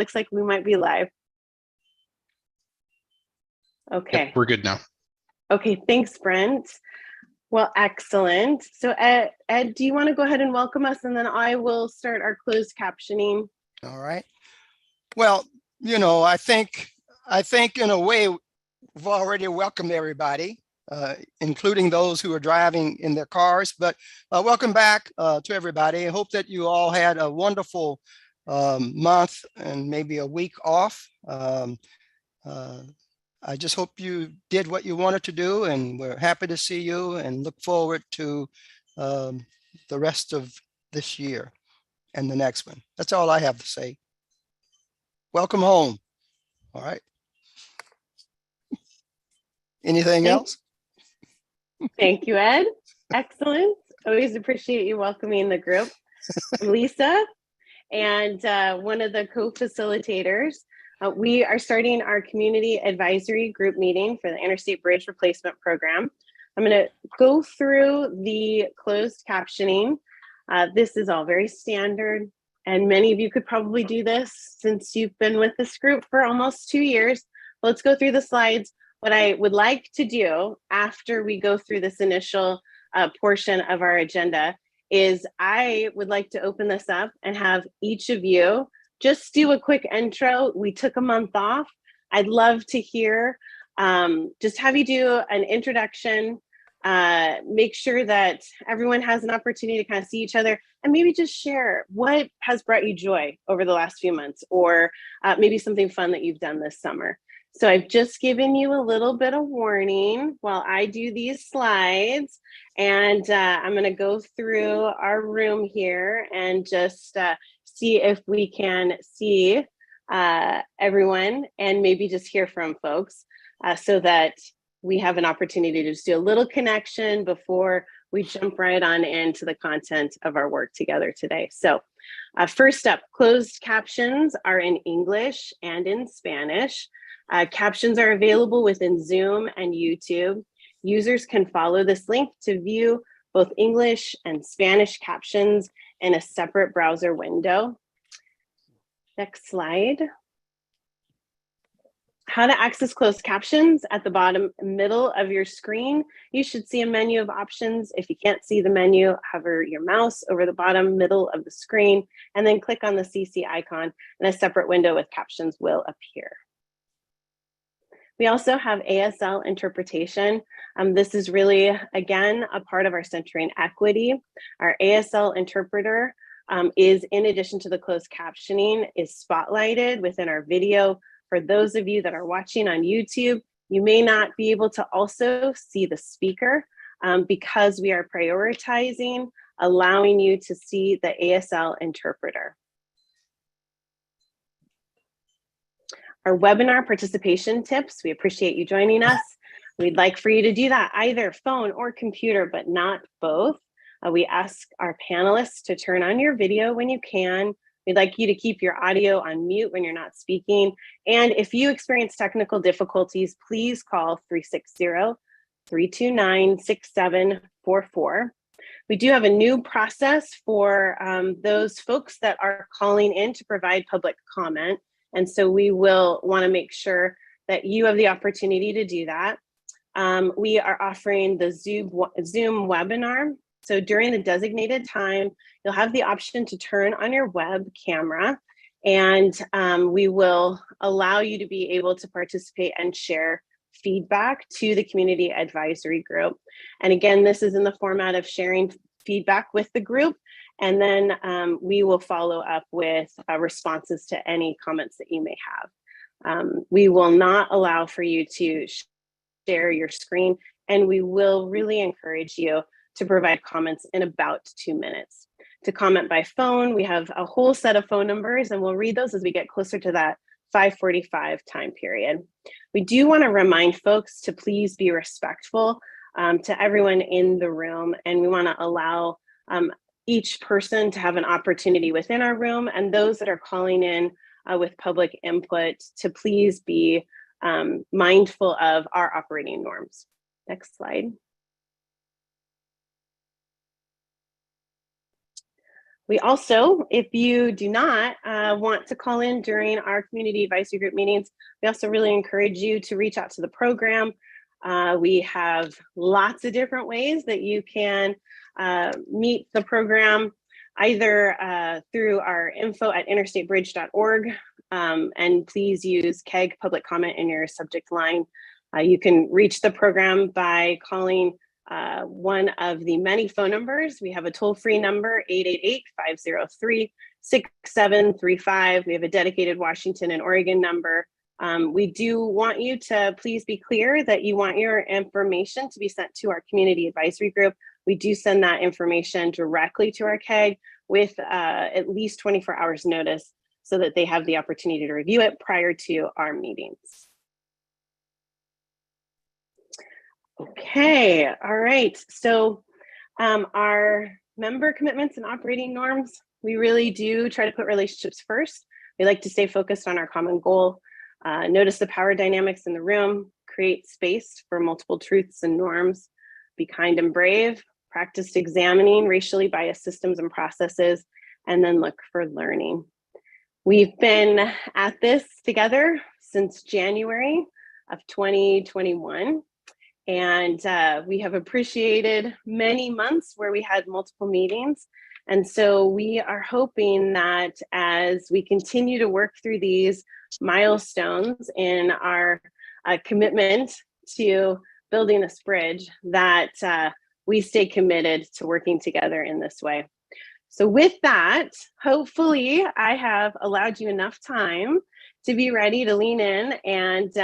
looks like we might be live. Okay. Yep, we're good now. Okay, thanks, Brent. Well, excellent. So Ed, do you want to go ahead and welcome us, and then I will start our closed captioning. All right. Well, you know, I think in a way we've already welcomed everybody, including those who are driving in their cars. But welcome back to everybody. I hope that you all had a wonderful month and maybe a week off. I just hope you did what you wanted to do, and we're happy to see you and look forward to the rest of this year and the next one. That's all I have to say. Welcome home. All right. Anything else? Thank you, Ed. Excellent. Always appreciate you welcoming the group. I'm Lisa, and one of the co-facilitators. We are starting our community advisory group meeting for the Interstate Bridge Replacement Program. I'm going to go through the closed captioning. This is all very standard, and many of you could probably do this since you've been with this group for almost 2 years. Let's go through the slides. What I would like to do after we go through this initial portion of our agenda is I would like to open this up and have each of you just do a quick intro. We took a month off. I'd love to hear, just have you do an introduction, make sure that everyone has an opportunity to kind of see each other, and maybe just share what has brought you joy over the last few months, or maybe something fun that you've done this summer. So I've just given you a little bit of warning while I do these slides, and I'm going to go through our room here and just see if we can see everyone and maybe just hear from folks so that we have an opportunity to just do a little connection before we jump right on into the content of our work together today. So first up, closed captions are in English and in Spanish. Captions are available within Zoom and YouTube. Users can follow this link to view both English and Spanish captions in a separate browser window. Next slide. How to access closed captions. At the bottom middle of your screen, you should see a menu of options. If you can't see the menu, hover your mouse over the bottom middle of the screen and then click on the CC icon, and a separate window with captions will appear. We also have Asl Interpretation. This is really, again, a part of our Centering Equity. Our Asl Interpreter is, in addition to the closed captioning, is spotlighted within our video. For those of you that are watching on YouTube, you may not be able to also see the speaker because we are prioritizing allowing you to see the Asl Interpreter. Our webinar participation tips, we appreciate you joining us. We'd like for you to do that either phone or computer, but not both. We ask our panelists to turn on your video when you can. We'd like you to keep your audio on mute when you're not speaking. And if you experience technical difficulties, please call 360-329-6744. We do have a new process for those folks that are calling in to provide public comment. And so we will want to make sure that you have the opportunity to do that. We are offering the Zoom webinar. So during the designated time, you'll have the option to turn on your web camera, and we will allow you to be able to participate and share feedback to the community advisory group. And again, this is in the format of sharing feedback with the group. And then we will follow up with responses to any comments that you may have. We will not allow for you to share your screen, and we will really encourage you to provide comments in about 2 minutes. To comment by phone, we have a whole set of phone numbers, and we'll read those as we get closer to that 5:45 time period. We do want to remind folks to please be respectful to everyone in the room, and we want to allow each person to have an opportunity within our room, and those that are calling in with public input to please be mindful of our operating norms. Next slide. We also, if you do not want to call in during our community advisory group meetings, we also really encourage you to reach out to the program. We have lots of different ways that you can meet the program, either through our info@interstatebridge.org, and please use CAG Public Comment in your subject line. You can reach the program by calling one of the many phone numbers. We have a toll-free number, 888-503-6735. We have a dedicated Washington and Oregon number. We do want you to please be clear that you want your information to be sent to our community advisory group. We do send that information directly to our CAG with at least 24 hours notice so that they have the opportunity to review it prior to our meetings. Okay, all right. So our member commitments and operating norms, we really do try to put relationships first. We like to stay focused on our common goal, notice the power dynamics in the room, create space for multiple truths and norms, be kind and brave, practice examining racially biased systems and processes, and then look for learning. We've been at this together since January of 2021. And we have appreciated many months where we had multiple meetings. And so we are hoping that as we continue to work through these milestones in our commitment to building this bridge, that we stay committed to working together in this way. So with that, hopefully I have allowed you enough time to be ready to lean in and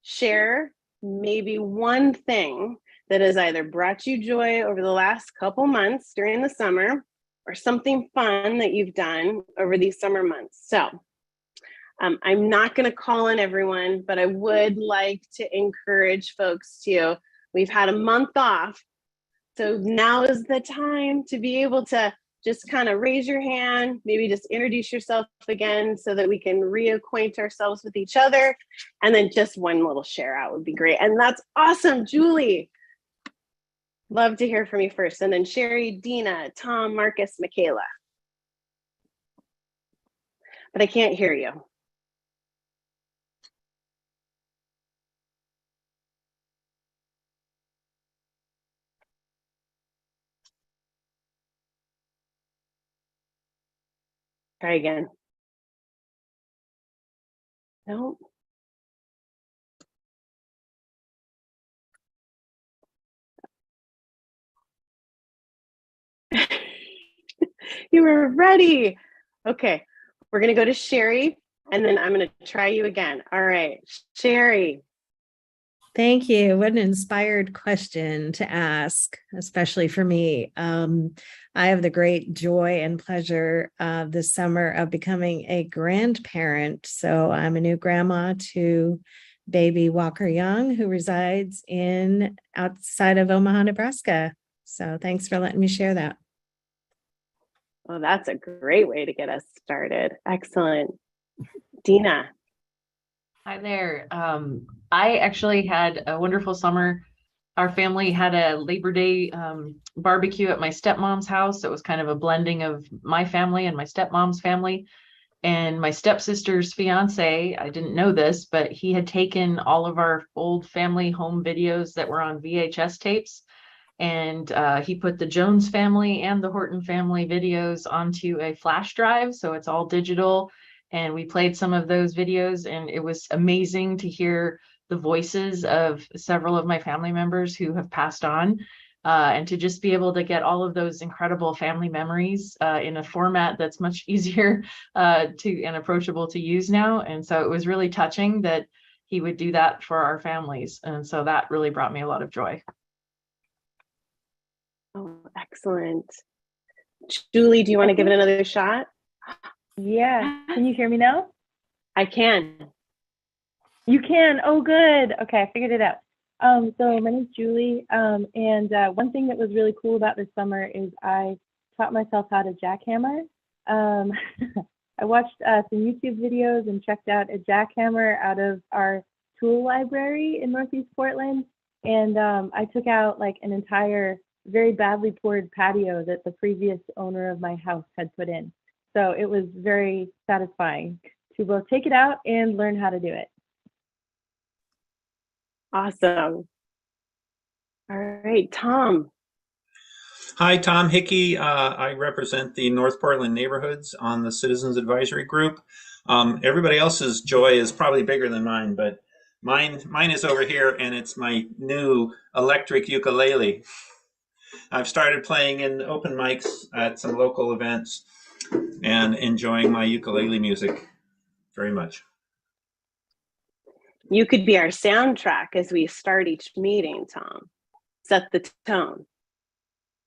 share maybe one thing that has either brought you joy over the last couple months during the summer or something fun that you've done over these summer months. So I'm not going to call on everyone, but I would like to encourage folks to, we've had a month off. So now is the time to be able to just kind of raise your hand, maybe just introduce yourself again so that we can reacquaint ourselves with each other. And then just one little share out would be great. And that's awesome, Julie. Love to hear from you first. And then Sherry, Dina, Tom, Marcus, Michaela. But I can't hear you. Try again. No. You were ready. Okay, we're gonna go to Sherry and then I'm gonna try you again. All right, Sherry. Thank you. What an inspired question to ask, especially for me. I have the great joy and pleasure this summer of becoming a grandparent. So I'm a new grandma to baby Walker Young, who resides outside of Omaha, Nebraska. So thanks for letting me share that. Well, that's a great way to get us started. Excellent. Dina. Hi there. I actually had a wonderful summer. Our family had a Labor Day barbecue at my stepmom's house. It was kind of a blending of my family and my stepmom's family. And my stepsister's fiance, I didn't know this, but he had taken all of our old family home videos that were on VHS tapes. And he put the Jones family and the Horton family videos onto a flash drive. So it's all digital. And we played some of those videos, and it was amazing to hear the voices of several of my family members who have passed on, and to just be able to get all of those incredible family memories in a format that's much easier and approachable to use now. And so it was really touching that he would do that for our families. And so that really brought me a lot of joy. Oh, excellent. Julie, do you want to give it another shot? Yeah. Can you hear me now? I can. You can. Oh, good. Okay, I figured it out. So my name's Julie, and one thing that was really cool about this summer is I taught myself how to jackhammer. I watched some YouTube videos and checked out a jackhammer out of our tool library in Northeast Portland, and I took out like an entire very badly poured patio that the previous owner of my house had put in. So it was very satisfying to both take it out and learn how to do it. Awesome. All right, Tom. Hi, Tom Hickey. I represent the North Portland neighborhoods on the Citizens Advisory Group. Everybody else's joy is probably bigger than mine, but mine is over here, and it's my new electric ukulele. I've started playing in open mics at some local events and enjoying my ukulele music very much. You could be our soundtrack as we start each meeting, Tom. Set the tone.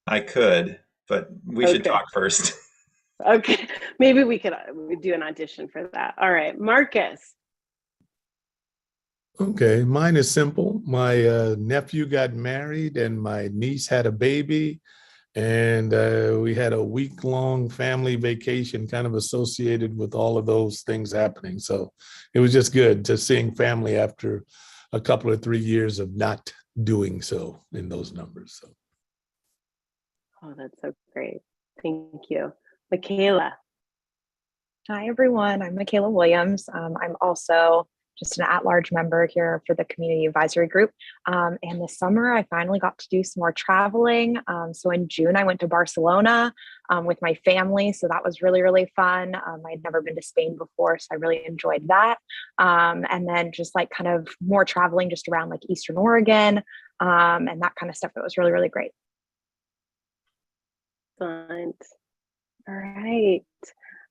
I could, but we should talk first. Okay, maybe we could do an audition for that. All right, Marcus. Okay, mine is simple. My nephew got married and my niece had a baby, and we had a week-long family vacation kind of associated with all of those things happening. So it was just good to seeing family after a couple of 3 years of not doing so in those numbers. So. Oh, that's so great. Thank you. Michaela. Hi, everyone. I'm Michaela Williams. I'm also just an at-large member here for the Community Advisory Group. And this summer, I finally got to do some more traveling. So in June, I went to Barcelona with my family. So that was really, really fun. I'd never been to Spain before, so I really enjoyed that. And then just like kind of more traveling just around like Eastern Oregon and that kind of stuff. It was really, really great. Excellent. All right.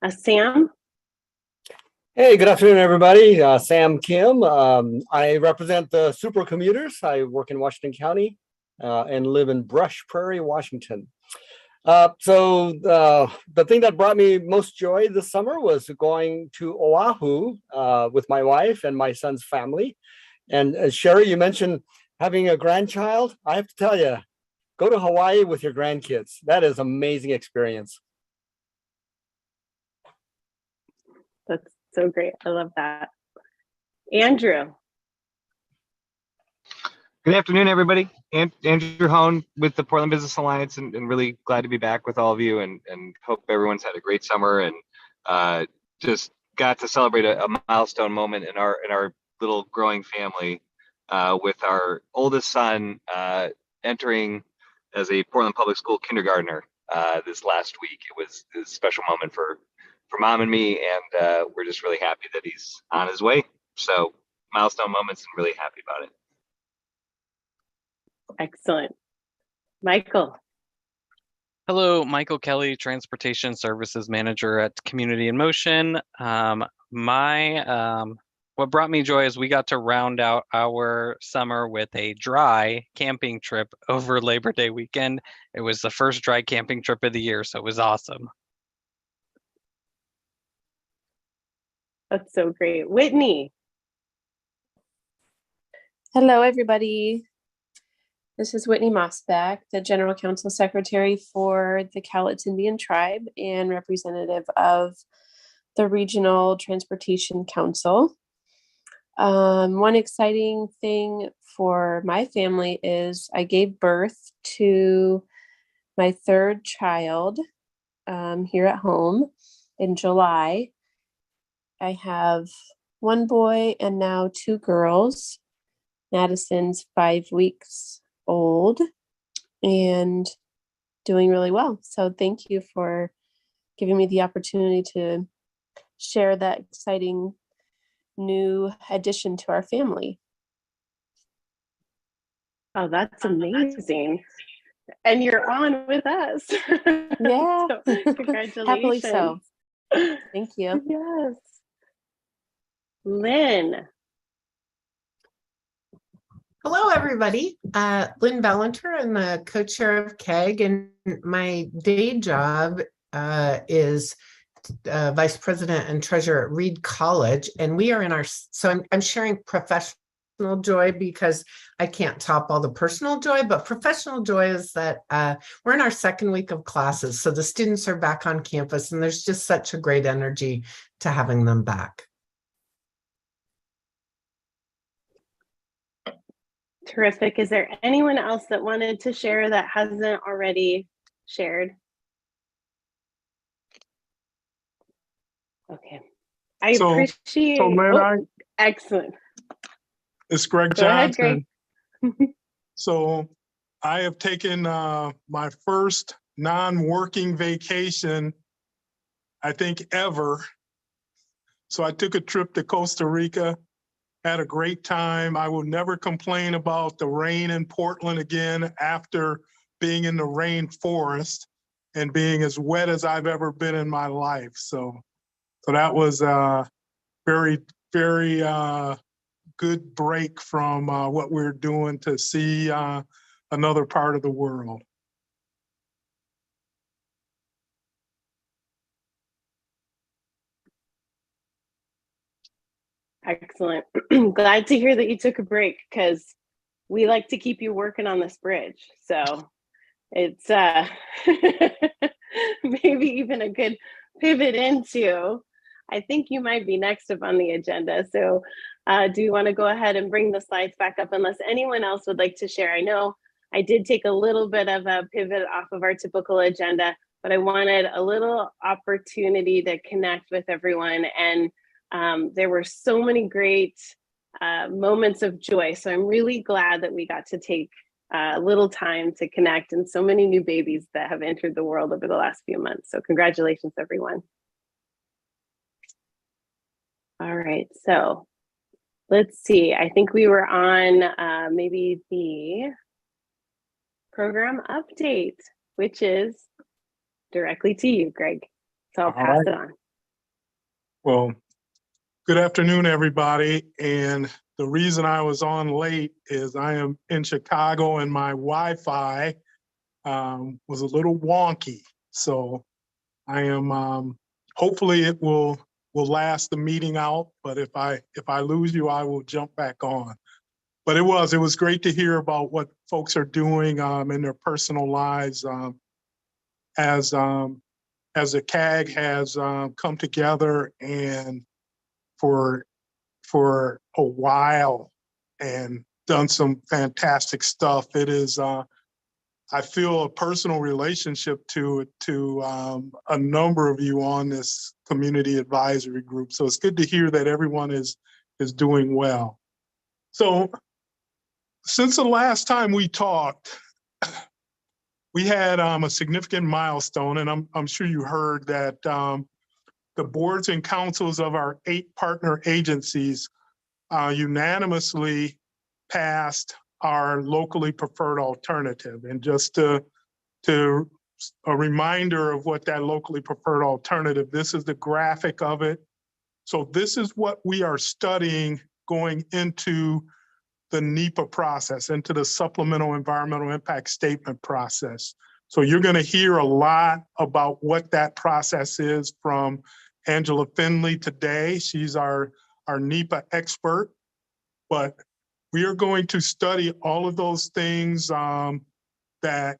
Sam. Hey, good afternoon, everybody. Sam Kim. I represent the super commuters. I work in Washington County and live in Brush Prairie, Washington. So the thing that brought me most joy this summer was going to Oahu with my wife and my son's family. And Sherry, you mentioned having a grandchild. I have to tell you, go to Hawaii with your grandkids. That is an amazing experience. That's so great. I love that. Andrew. Good afternoon, everybody. Andrew Hone with the Portland Business Alliance, and really glad to be back with all of you, and hope everyone's had a great summer and just got to celebrate a milestone moment in our little growing family with our oldest son entering as a Portland Public School kindergartner this last week. It was a special moment for Mom and me, and we're just really happy that he's on his way. So milestone moments, and really happy about it. Excellent. Michael. Hello, Michael Kelly, Transportation Services Manager at Community in Motion. What brought me joy is we got to round out our summer with a dry camping trip over Labor Day weekend. It was the first dry camping trip of the year, so it was awesome. That's so great. Whitney. Hello, everybody. This is Whitney Mossbach, the General Counsel Secretary for the Cowlitz Indian Tribe and representative of the Regional Transportation Council. One exciting thing for my family is I gave birth to my third child here at home in July. I have one boy and now two girls. Madison's 5 weeks old and doing really well. So thank you for giving me the opportunity to share that exciting new addition to our family. Oh, that's amazing. And you're on with us. Yeah. So, congratulations. Happily so. Thank you. Yes. Lynn. Hello, everybody. Lynn Valenter. I'm the co-chair of CAG, and my day job is vice president and treasurer at Reed College. And we are in our, so I'm sharing professional joy because I can't top all the personal joy, but professional joy is that we're in our second week of classes. So the students are back on campus, and there's just such a great energy to having them back. Terrific. Is there anyone else that wanted to share that hasn't already shared? Okay. I appreciate. So Lynn, excellent. It's Greg Go ahead, Johnson. Greg. So I have taken my first non-working vacation, I think ever. So I took a trip to Costa Rica, had a great time. I will never complain about the rain in Portland again after being in the rainforest and being as wet as I've ever been in my life. So that was very, very good break from what we're doing to see another part of the world. Excellent. Glad to hear that you took a break, because we like to keep you working on this bridge. So it's maybe even a good pivot into, I think you might be next up on the agenda. So do you want to go ahead and bring the slides back up, unless anyone else would like to share? I know I did take a little bit of a pivot off of our typical agenda, but I wanted a little opportunity to connect with everyone. And there were so many great moments of joy. So I'm really glad that we got to take a little time to connect, and so many new babies that have entered the world over the last few months. So congratulations, everyone. All right, so let's see. I think we were on maybe the program update, which is directly to you, Greg. So I'll pass it on. Well, good afternoon, everybody. And the reason I was on late is I am in Chicago and my Wi-Fi was a little wonky. So I am, hopefully it will last the meeting out, but if I lose you, I will jump back on. But it was great to hear about what folks are doing in their personal lives as the CAG has come together and for a while and done some fantastic stuff. It is, I feel a personal relationship to a number of you on this community advisory group. So it's good to hear that everyone is doing well. So since the last time we talked, we had a significant milestone, and I'm sure you heard that the boards and councils of our 8 partner agencies unanimously passed our locally preferred alternative. And just to a reminder of what that locally preferred alternative, this is the graphic of it. So this is what we are studying going into the NEPA process, into the Supplemental Environmental Impact Statement process. So you're going to hear a lot about what that process is from Angela Finley today. She's our NEPA expert, but we are going to study all of those things that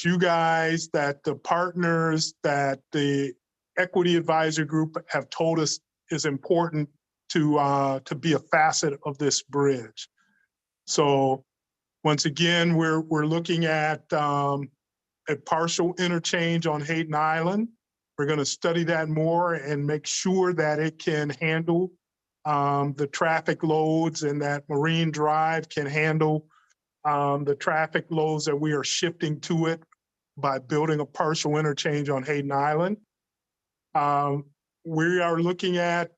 you guys, that the partners, that the Equity Advisory Group have told us is important to be a facet of this bridge. So once again, we're looking at a partial interchange on Hayden Island. We're going to study that more and make sure that it can handle the traffic loads, and that Marine Drive can handle the traffic loads that we are shifting to it by building a partial interchange on Hayden Island. We are looking at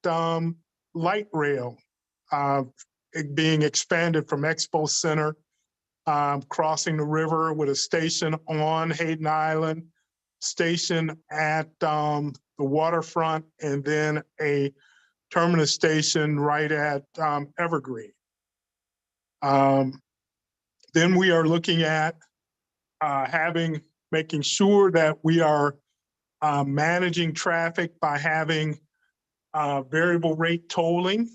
light rail being expanded from Expo Center, crossing the river with a station on Hayden Island, station at the waterfront, and then a terminus station right at Evergreen. Then we are looking at making sure that we are managing traffic by having variable rate tolling.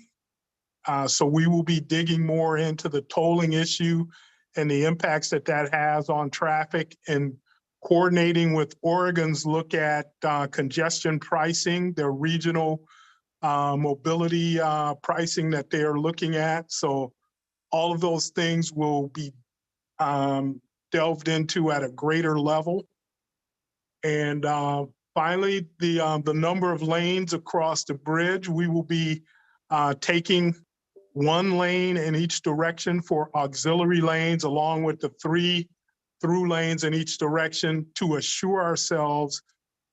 So we will be digging more into the tolling issue and the impacts that has on traffic, and coordinating with Oregon's look at congestion pricing, their regional mobility pricing that they are looking at. So all of those things will be delved into at a greater level. And finally, the number of lanes across the bridge, we will be taking 1 lane in each direction for auxiliary lanes, along with the 3 through lanes in each direction, to assure ourselves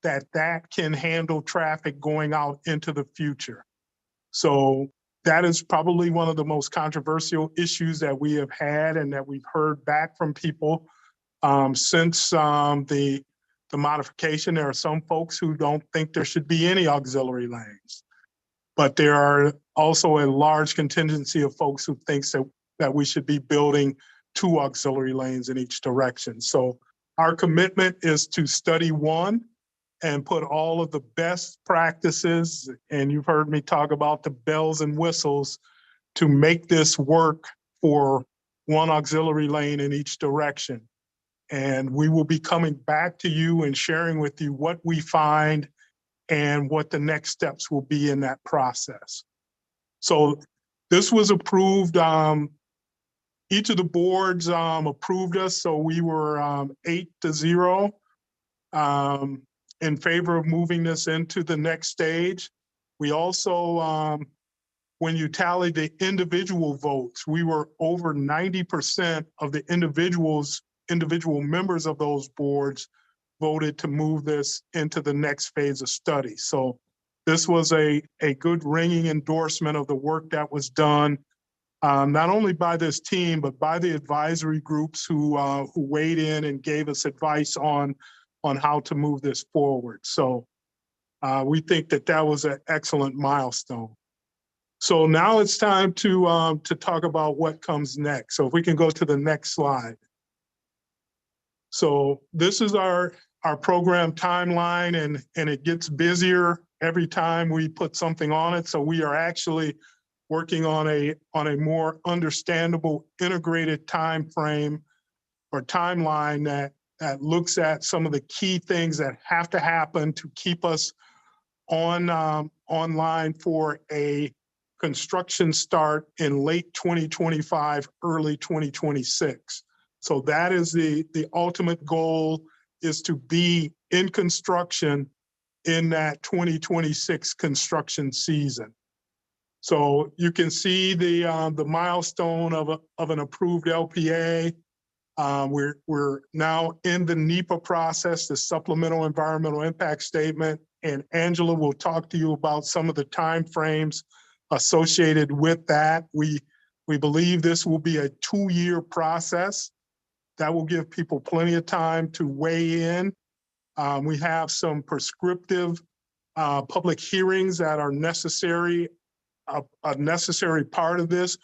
that that can handle traffic going out into the future. So that is probably one of the most controversial issues that we have had and that we've heard back from people since the modification. There are some folks who don't think there should be any auxiliary lanes, but there are also a large contingency of folks who thinks that we should be building 2 auxiliary lanes in each direction. So our commitment is to study 1 and put all of the best practices, and you've heard me talk about the bells and whistles, to make this work for 1 auxiliary lane in each direction. And we will be coming back to you and sharing with you what we find and what the next steps will be in that process. So this was approved. Each of the boards approved us, so we were 8-0 in favor of moving this into the next stage. We also, when you tally the individual votes, we were over 90% of the individual members of those boards voted to move this into the next phase of study. So this was a good ringing endorsement of the work that was done, not only by this team, but by the advisory groups who weighed in and gave us advice on how to move this forward. So we think that that was an excellent milestone. So now it's time to talk about what comes next. So if we can go to the next slide. So this is our program timeline, and it gets busier every time we put something on it. So we are actually working on a more understandable integrated time frame or timeline that looks at some of the key things that have to happen to keep us online for a construction start in late 2025, early 2026. So that is the ultimate goal, is to be in construction in that 2026 construction season. So you can see the milestone of an approved LPA. We're now in the NEPA process, the Supplemental Environmental Impact Statement, and Angela will talk to you about some of the timeframes associated with that. We believe this will be a 2-year process. That will give people plenty of time to weigh in. We have some prescriptive public hearings that are necessary, a necessary part of this,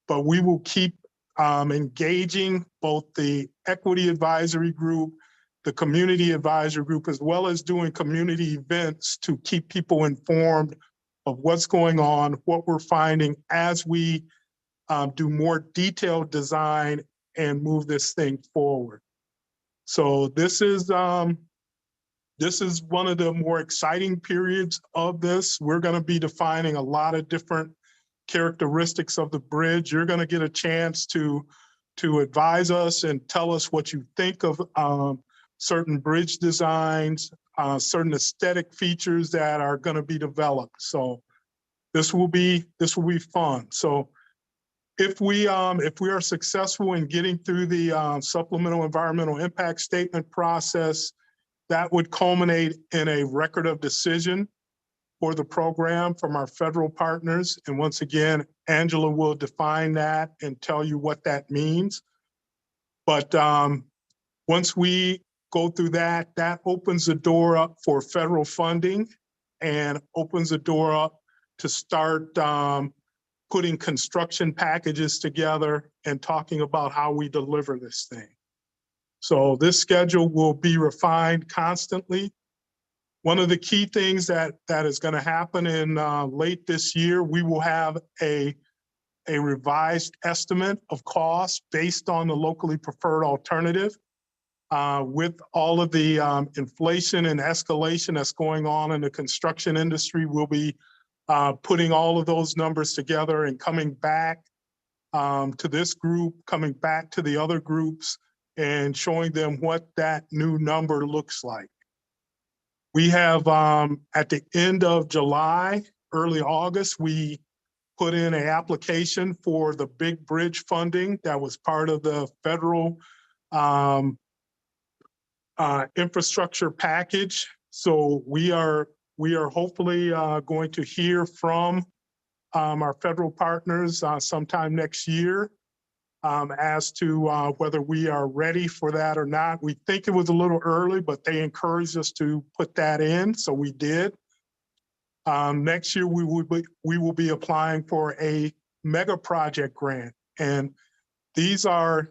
but we will keep engaging both the Equity Advisory Group, the Community Advisory Group, as well as doing community events to keep people informed of what's going on, what we're finding as we do more detailed design and move this thing forward. So this is one of the more exciting periods of this. We're going to be defining a lot of different characteristics of the bridge. You're going to get a chance to advise us and tell us what you think of certain bridge designs, certain aesthetic features that are going to be developed. So this will be fun. So if we are successful in getting through the Supplemental Environmental Impact Statement process, that would culminate in a record of decision for the program from our federal partners. And once again, Angela will define that and tell you what that means. But once we go through that, that opens the door up for federal funding and opens the door up to start putting construction packages together and talking about how we deliver this thing. So this schedule will be refined constantly. One of the key things that is going to happen in late this year, we will have a revised estimate of costs based on the locally preferred alternative. With all of the inflation and escalation that's going on in the construction industry, we'll be putting all of those numbers together and coming back to this group, coming back to the other groups, and showing them what that new number looks like. We have, at the end of July, early August, we put in an application for the big bridge funding that was part of the federal infrastructure package. So we are hopefully going to hear from our federal partners sometime next year as to whether we are ready for that or not. We think it was a little early, but they encouraged us to put that in, so we did. Next year, we will be applying for a mega project grant, and these are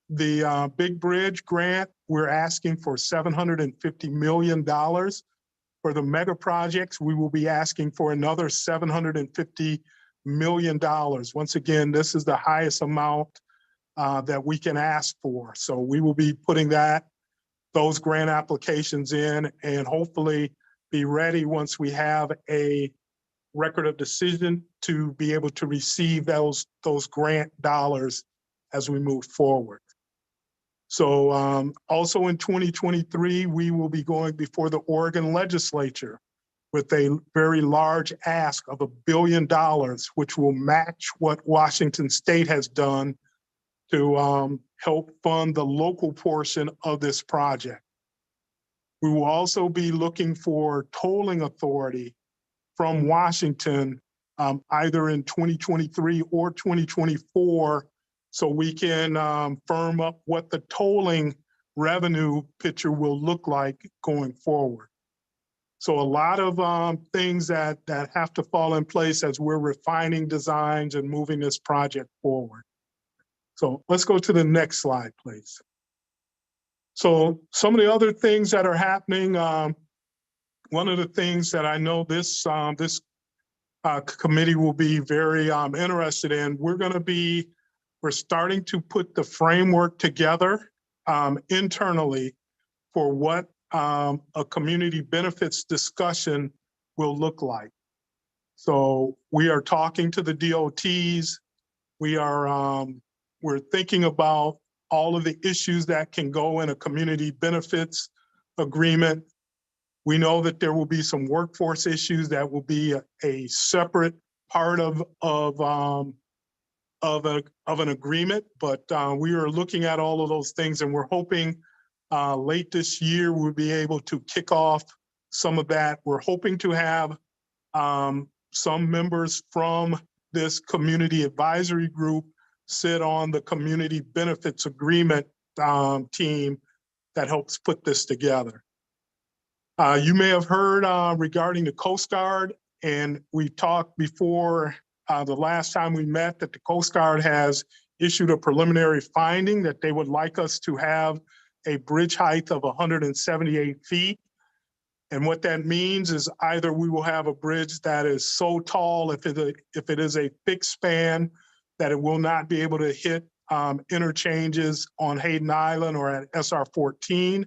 the big bridge grant. We're asking for $750 million. For the mega projects, we will be asking for another $750 million. Once again, this is the highest amount that we can ask for. So we will be putting those grant applications in, and hopefully be ready once we have a record of decision to be able to receive those grant dollars as we move forward. So also in 2023, we will be going before the Oregon legislature with a very large ask of $1 billion, which will match what Washington State has done to help fund the local portion of this project. We will also be looking for tolling authority from Washington either in 2023 or 2024, so we can firm up what the tolling revenue picture will look like going forward. So a lot of things that have to fall in place as we're refining designs and moving this project forward. So let's go to the next slide, please. So some of the other things that are happening, one of the things that I know this committee will be very interested in, we're starting to put the framework together internally for what a community benefits discussion will look like. So we are talking to the DOTs. We're thinking about all of the issues that can go in a community benefits agreement. We know that there will be some workforce issues that will be a separate part of an agreement, but we are looking at all of those things, and we're hoping late this year we'll be able to kick off some of that. We're hoping to have some members from this community advisory group sit on the community benefits agreement team that helps put this together. You may have heard regarding the Coast Guard, and we talked before the last time we met that the Coast Guard has issued a preliminary finding that they would like us to have a bridge height of 178 feet. And what that means is either we will have a bridge that is so tall, if it is a fixed span, that it will not be able to hit interchanges on Hayden Island or at SR 14,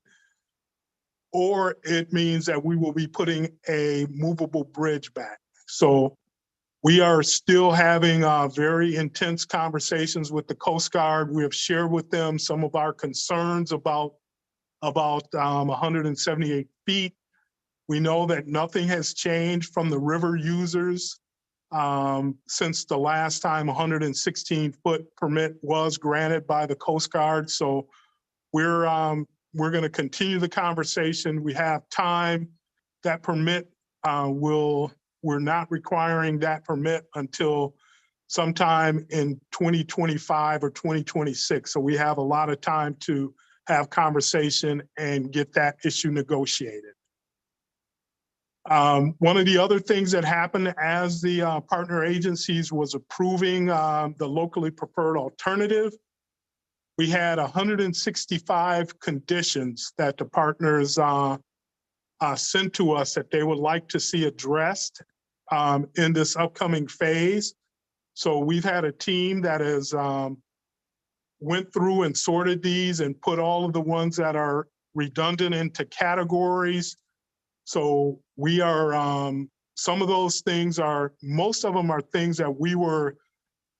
or it means that we will be putting a movable bridge back. So we are still having very intense conversations with the Coast Guard. We have shared with them some of our concerns about 178 feet. We know that nothing has changed from the river users since the last time 116-foot permit was granted by the Coast Guard. So we're going to continue the conversation. We have time. That permit we're not requiring that permit until sometime in 2025 or 2026. So we have a lot of time to have conversation and get that issue negotiated. One of the other things that happened as the partner agencies was approving the locally preferred alternative, we had 165 conditions that the partners sent to us that they would like to see addressed in this upcoming phase. So we've had a team that has went through and sorted these and put all of the ones that are redundant into categories. So we are, some of those things are, most of them are things that we were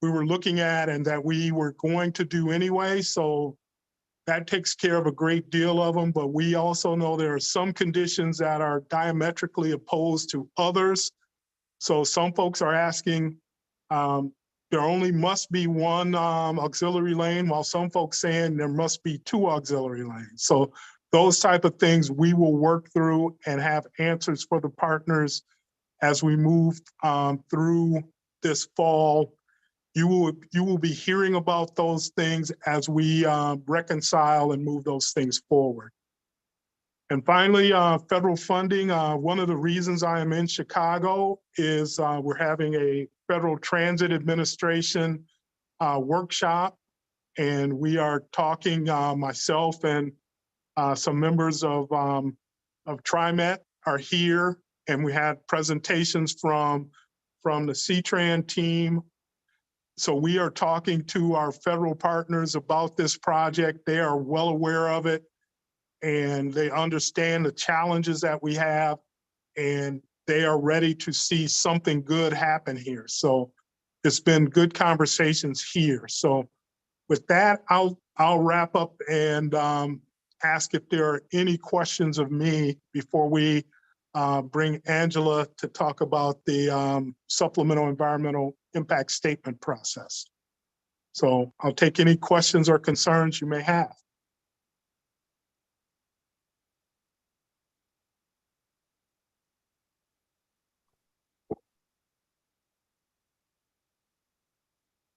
were looking at and that we were going to do anyway. So that takes care of a great deal of them. But we also know there are some conditions that are diametrically opposed to others. So some folks are asking, there only must be one auxiliary lane, while some folks saying there must be two auxiliary lanes. So those type of things we will work through and have answers for the partners as we move through this fall. You will be hearing about those things as we reconcile and move those things forward. And finally, federal funding. One of the reasons I am in Chicago is we're having a Federal Transit Administration workshop, and we are talking, myself and some members of TriMet are here, and we had presentations from the CTRAN team. So we are talking to our federal partners about this project. They are well aware of it, and they understand the challenges that we have, and they are ready to see something good happen here. So it's been good conversations here. So with that, I'll wrap up and ask if there are any questions of me before we bring Angela to talk about the supplemental environmental impact statement process. So I'll take any questions or concerns you may have.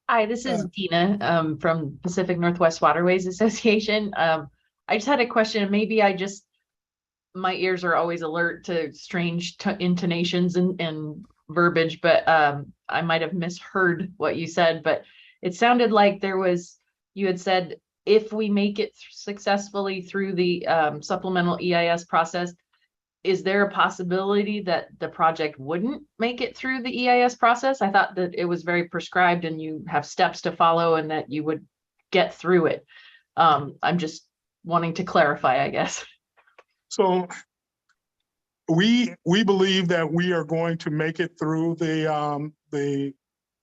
Hi, this is Dina from Pacific Northwest Waterways Association. I just had a question. Maybe my ears are always alert to strange intonations and verbiage, but I might have misheard what you said, but it sounded like you had said, if we make it successfully through the supplemental EIS process, is there a possibility that the project wouldn't make it through the EIS process? I thought that it was very prescribed and you have steps to follow and that you would get through it. I'm just wanting to clarify, I guess. So we believe that we are going to make it through the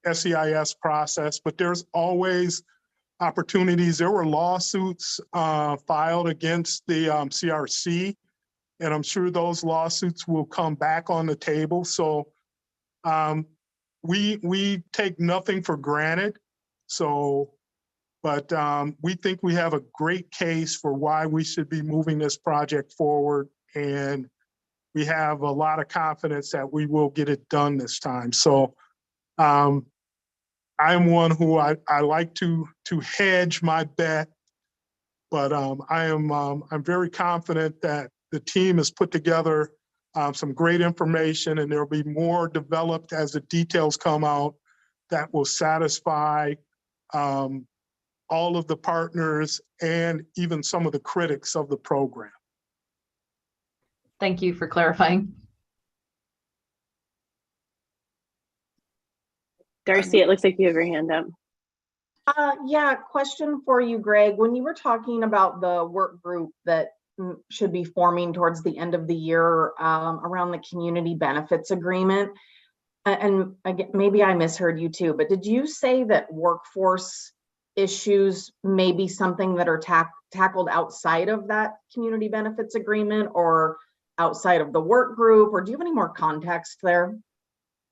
SEIS process, but there's always opportunities. There were lawsuits filed against the CRC, and I'm sure those lawsuits will come back on the table. So we take nothing for granted. So, but we think we have a great case for why we should be moving this project forward, and we have a lot of confidence that we will get it done this time. So I'm one who I like to hedge my bet, but I'm very confident that the team has put together some great information, and there'll be more developed as the details come out that will satisfy all of the partners and even some of the critics of the program. Thank you for clarifying. Darcy, it looks like you have your hand up. Yeah, question for you, Greg. When you were talking about the work group that should be forming towards the end of the year around the community benefits agreement, and again, maybe I misheard you too, but did you say that workforce issues may be something that are tackled outside of that community benefits agreement or outside of the work group, or do you have any more context there?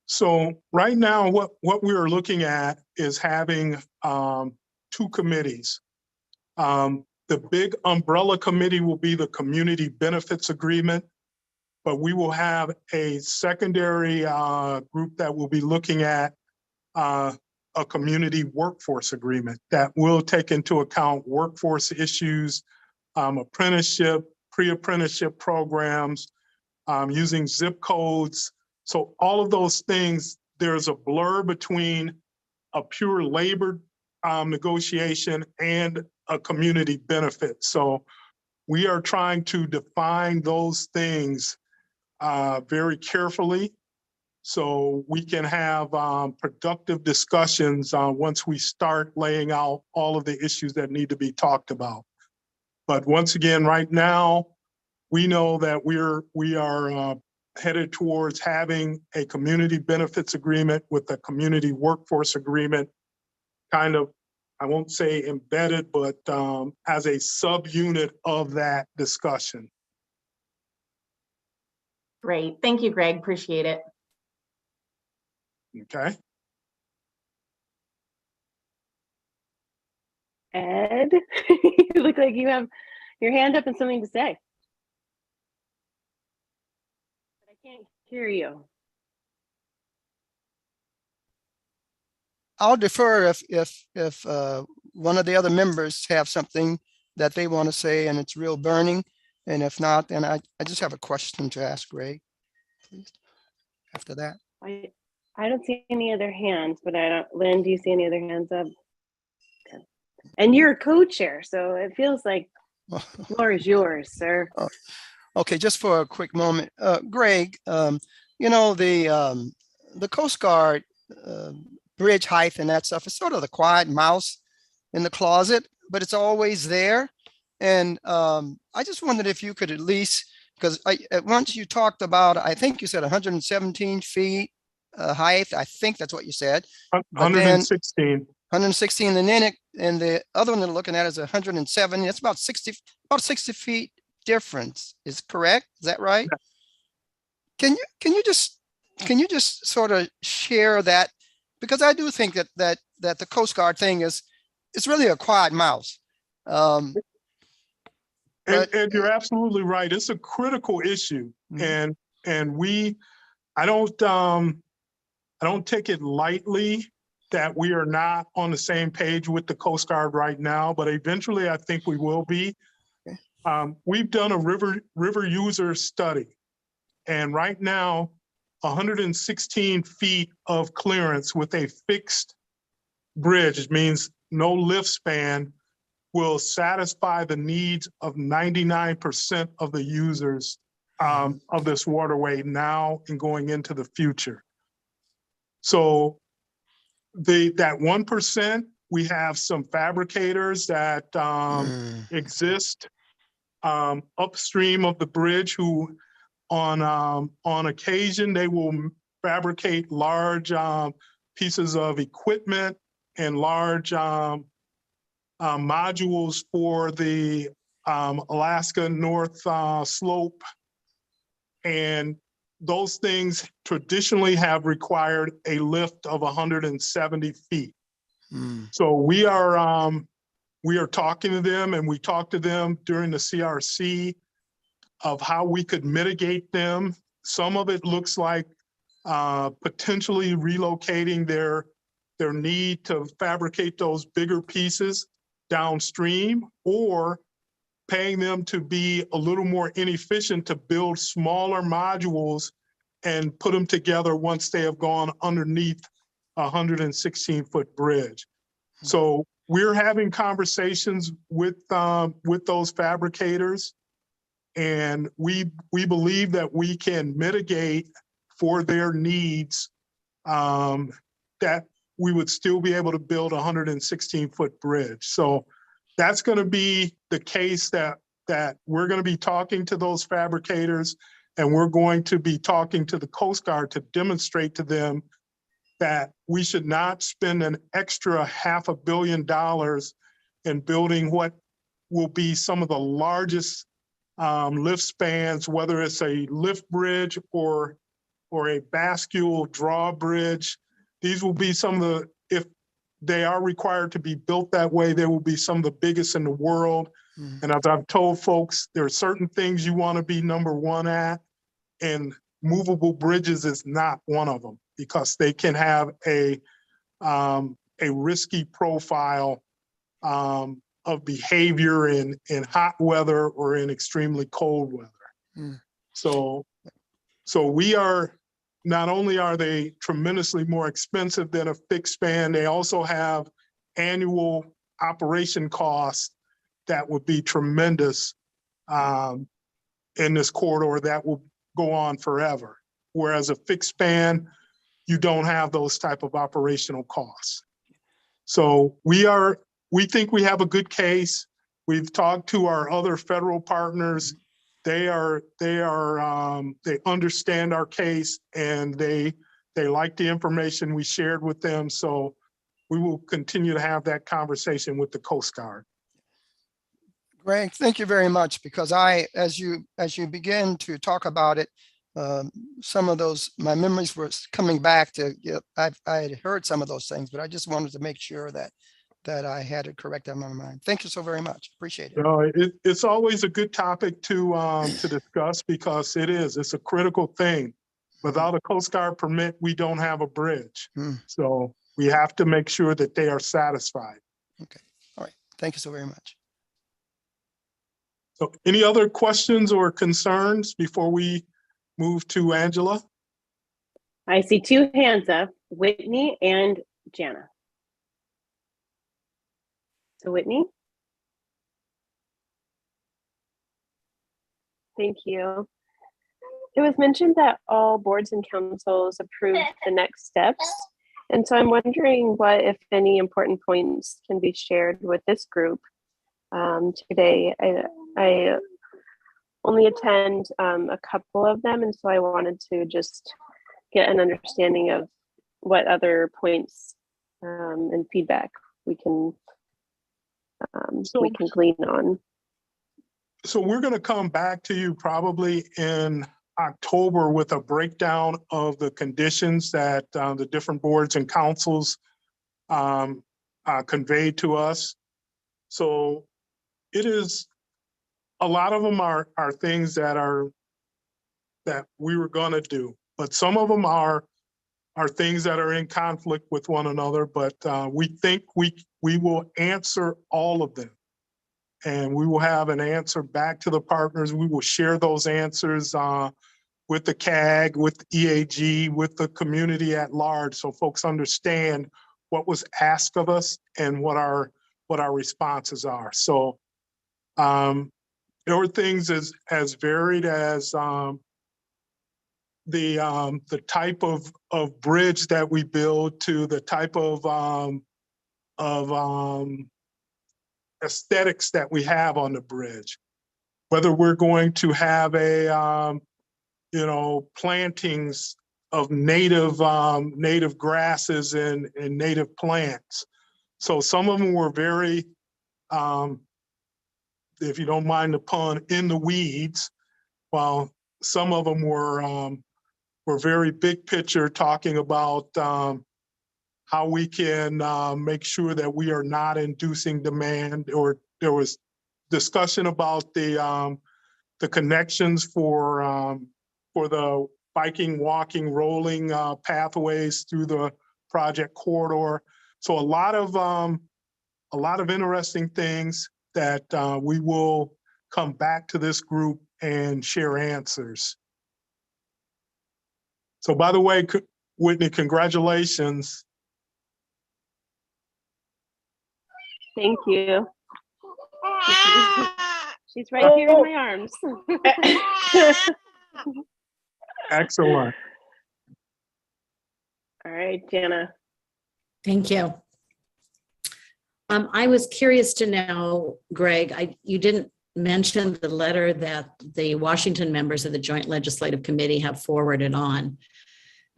So right now, what we are looking at is having two committees. The big umbrella committee will be the community benefits agreement, but we will have a secondary group that will be looking at a community workforce agreement that will take into account workforce issues, apprenticeship, pre-apprenticeship programs, using zip codes. So all of those things, there's a blur between a pure labor negotiation and a community benefit. So we are trying to define those things very carefully so we can have productive discussions once we start laying out all of the issues that need to be talked about. But once again, right now, we know that we are headed towards having a community benefits agreement with a community workforce agreement kind of, I won't say embedded, but as a subunit of that discussion. Great. Thank you, Greg. Appreciate it. Okay. Ed, you look like you have your hand up and something to say. But I can't hear you. I'll defer if one of the other members have something that they want to say and it's real burning. And if not, then I just have a question to ask Greg, please, after that. I don't see any other hands, but I don't, Lynn, do you see any other hands up? Okay. And you're a co-chair, so it feels like the floor is yours, sir. Okay, just for a quick moment. Greg, you know, the Coast Guard bridge height and that stuff is sort of the quiet mouse in the closet, but it's always there. And I just wondered if you could at least, because once you talked about, I think you said 117 feet height. I think that's what you said. 116. 116, and then and the other one they're looking at is 107. That's about 60 feet difference. Is correct? Is that right? Can you just sort of share that? Because I do think that the Coast Guard thing it's really a quiet mouse. And you're absolutely right. It's a critical issue, and I don't take it lightly that we are not on the same page with the Coast Guard right now, but eventually I think we will be. We've done a river user study, and right now 116 feet of clearance with a fixed bridge means no lift span will satisfy the needs of 99% of the users of this waterway now and going into the future. So that 1%, we have some fabricators that exist upstream of the bridge who on occasion, they will fabricate large pieces of equipment and large modules for the Alaska North Slope. And those things traditionally have required a lift of 170 feet. So we are talking to them, and we talked to them during the CRC of how we could mitigate them. Some of it looks like potentially relocating their need to fabricate those bigger pieces downstream, or paying them to be a little more inefficient to build smaller modules and put them together once they have gone underneath a 116-foot bridge. So we're having conversations with those fabricators, and we believe that we can mitigate for their needs, that we would still be able to build a 116-foot bridge. So that's going to be the case that we're going to be talking to those fabricators, and we're going to be talking to the Coast Guard to demonstrate to them that we should not spend an extra $500 million in building what will be some of the largest lift spans, whether it's a lift bridge or a bascule drawbridge. These will be some of the, if they are required to be built that way, they will be some of the biggest in the world. And as I've told folks, there are certain things you want to be number one at, and movable bridges is not one of them, because they can have a risky profile of behavior in hot weather or in extremely cold weather. So we are, not only are they tremendously more expensive than a fixed span, they also have annual operation costs that would be tremendous in this corridor that will go on forever. Whereas a fixed span, you don't have those type of operational costs. So we think we have a good case. We've talked to our other federal partners. They understand our case, and they like the information we shared with them. So we will continue to have that conversation with the Coast Guard. Greg, thank you very much, because as you begin to talk about it, some of those, my memories were coming back to, I had heard some of those things, but I just wanted to make sure that I had it correct in my mind. Thank you so very much. Appreciate it. It's always a good topic to discuss, because it's a critical thing. Without a Coast Guard permit, we don't have a bridge. So we have to make sure that they are satisfied. Okay. All right. Thank you so very much. So any other questions or concerns before we move to Angela? I see two hands up, Whitney and Jana. So Whitney. Thank you. It was mentioned that all boards and councils approved the next steps. And so I'm wondering what, if any, important points can be shared with this group today. I only attend a couple of them, and so I wanted to just get an understanding of what other points and feedback we can glean on. So we're going to come back to you probably in October with a breakdown of the conditions that the different boards and councils conveyed to us. So it is, a lot of them are things that we were going to do, but some of them are things that are in conflict with one another, but we think we will answer all of them. And we will have an answer back to the partners. We will share those answers with the CAG, with EAG, with the community at large, so folks understand what was asked of us and what our responses are. So there were things as varied as the type of bridge that we build, to the type of aesthetics that we have on the bridge, whether we're going to have plantings of native grasses and native plants. So some of them were very, if you don't mind the pun, in the weeds, while some of them were very big picture, talking about how we can make sure that we are not inducing demand. Or there was discussion about the connections for the biking, walking, rolling pathways through the project corridor. So a lot of interesting things that we will come back to this group and share answers. So by the way, Whitney, congratulations. Thank you. She's right here in my arms. Excellent. All right, Jana. Thank you. I was curious to know, Greg, you didn't mention the letter that the Washington members of the Joint Legislative Committee have forwarded on.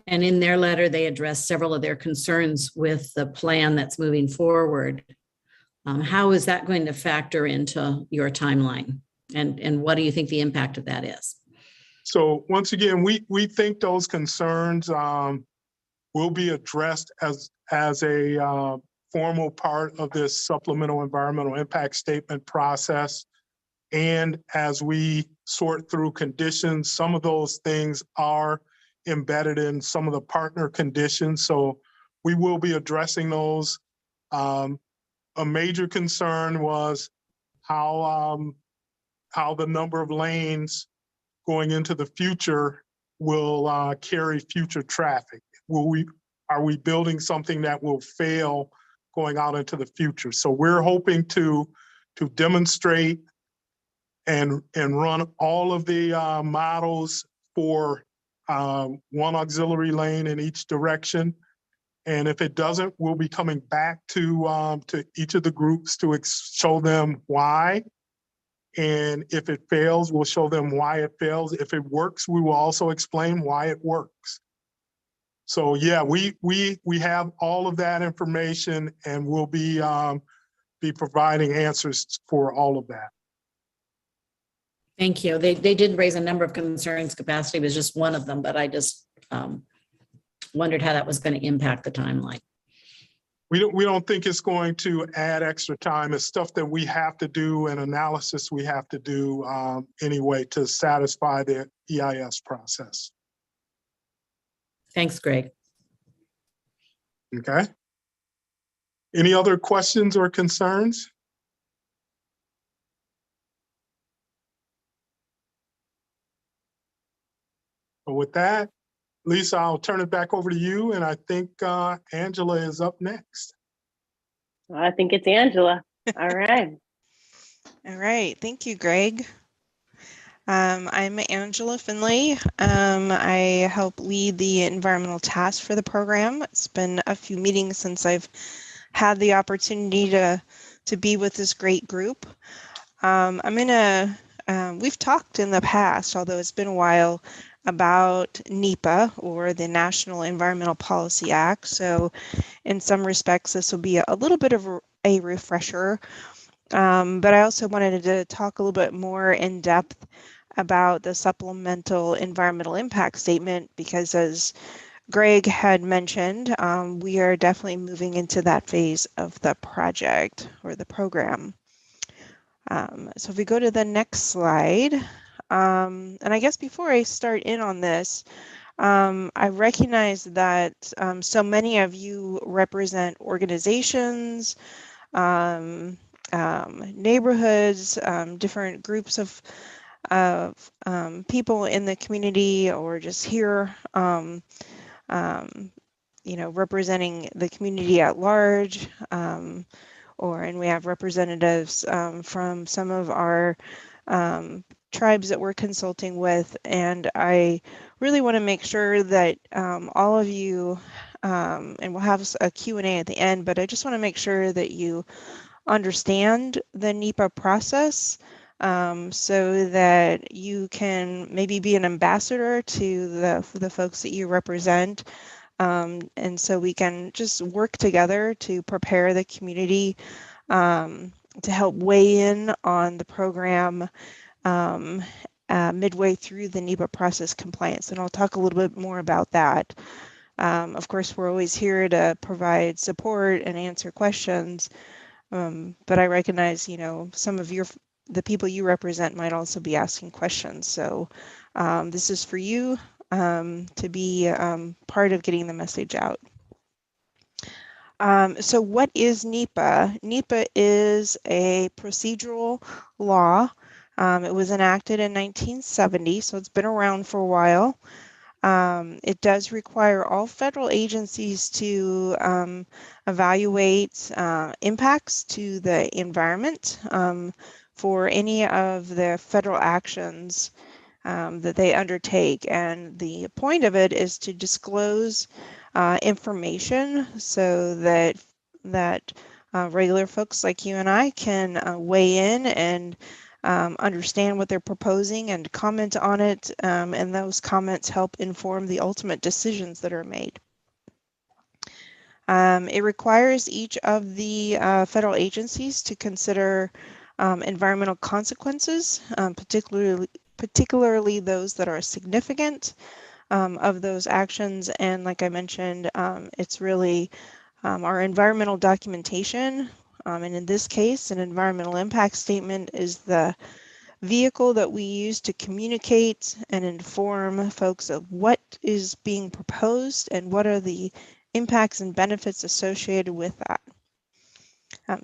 And in their letter, they addressed several of their concerns with the plan that's moving forward. How is that going to factor into your timeline? And what do you think the impact of that is? So once again, we think those concerns will be addressed as a formal part of this supplemental environmental impact statement process. And as we sort through conditions, some of those things are embedded in some of the partner conditions. So we will be addressing those. A major concern was how the number of lanes going into the future will carry future traffic. Are we building something that will fail going out into the future? So we're hoping to demonstrate and run all of the models for one auxiliary lane in each direction. And if it doesn't, we'll be coming back to each of the groups to show them why. And if it fails, we'll show them why it fails. If it works, we will also explain why it works. So yeah, we have all of that information, and we'll be providing answers for all of that. Thank you. They did raise a number of concerns. Capacity was just one of them, but I just wondered how that was going to impact the timeline. We don't think it's going to add extra time. It's stuff that we have to do and analysis we have to do anyway to satisfy the EIS process. Thanks, Greg. Okay. Any other questions or concerns? Well, with that, Lisa, I'll turn it back over to you, and I think Angela is up next. I think it's Angela. All right. All right. Thank you, Greg. I'm Angela Finley. I help lead the environmental task for the program. It's been a few meetings since I've had the opportunity to be with this great group. We've talked in the past, although it's been a while, about NEPA, or the National Environmental Policy Act. So in some respects, this will be a little bit of a refresher. But I also wanted to talk a little bit more in depth about the supplemental environmental impact statement, because as Greg had mentioned, we are definitely moving into that phase of the project or the program. So if we go to the next slide, and I guess before I start in on this, I recognize that so many of you represent organizations, neighborhoods, different groups of people in the community, or just here, representing the community at large, and we have representatives from some of our tribes that we're consulting with, and I really want to make sure that all of you, and we'll have a Q&A at the end, but I just want to make sure that you understand the NEPA process, so that you can maybe be an ambassador to the folks that you represent, and so we can just work together to prepare the community to help weigh in on the program midway through the NEPA process compliance. And I'll talk a little bit more about that. Of course, we're always here to provide support and answer questions, but I recognize, some of the people you represent might also be asking questions. So this is for you to be part of getting the message out. So what is NEPA? NEPA is a procedural law. It was enacted in 1970, so it's been around for a while. It does require all federal agencies to evaluate impacts to the environment for any of the federal actions that they undertake. And the point of it is to disclose information so that regular folks like you and I can weigh in and understand what they're proposing and comment on it, and those comments help inform the ultimate decisions that are made. It requires each of the federal agencies to consider environmental consequences, particularly those that are significant of those actions. And like I mentioned, it's really our environmental documentation. And in this case, an environmental impact statement is the vehicle that we use to communicate and inform folks of what is being proposed and what are the impacts and benefits associated with that.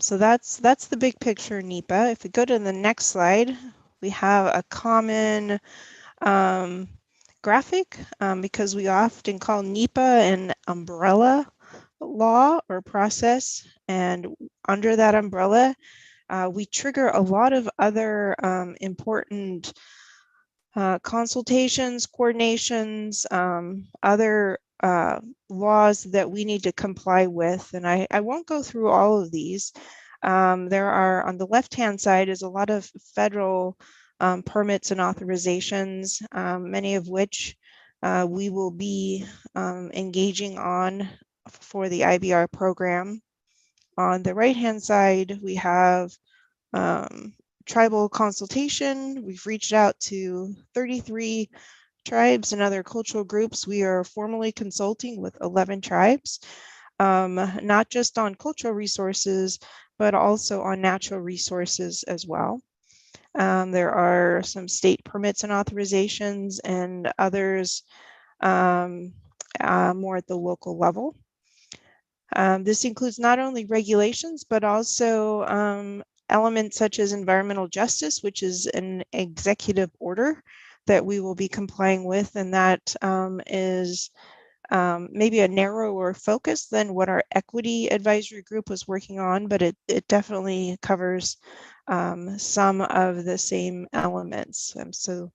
So that's the big picture NEPA. If we go to the next slide, we have a common graphic because we often call NEPA an umbrella law or process, and under that umbrella we trigger a lot of other important consultations, coordinations, other laws that we need to comply with. And I won't go through all of these. There are, on the left-hand side, is a lot of federal permits and authorizations, many of which we will be engaging on for the IBR program. On the right-hand side, we have tribal consultation. We've reached out to 33 tribes and other cultural groups. We are formally consulting with 11 tribes, not just on cultural resources, but also on natural resources as well. There are some state permits and authorizations and others more at the local level. This includes not only regulations, but also elements such as environmental justice, which is an executive order that we will be complying with, and that is maybe a narrower focus than what our equity advisory group was working on, but it definitely covers some of the same elements. So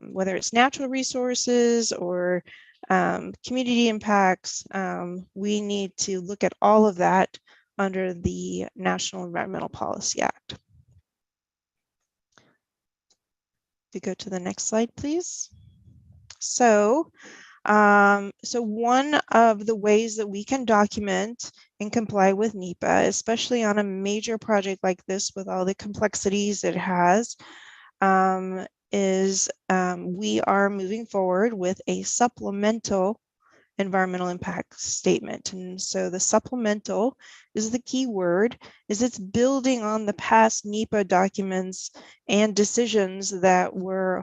whether it's natural resources or community impacts, we need to look at all of that under the National Environmental Policy Act. If you go to the next slide, please. So one of the ways that we can document and comply with NEPA, especially on a major project like this with all the complexities it has, is we are moving forward with a supplemental environmental impact statement. And so the supplemental is the key word, is it's building on the past NEPA documents and decisions that were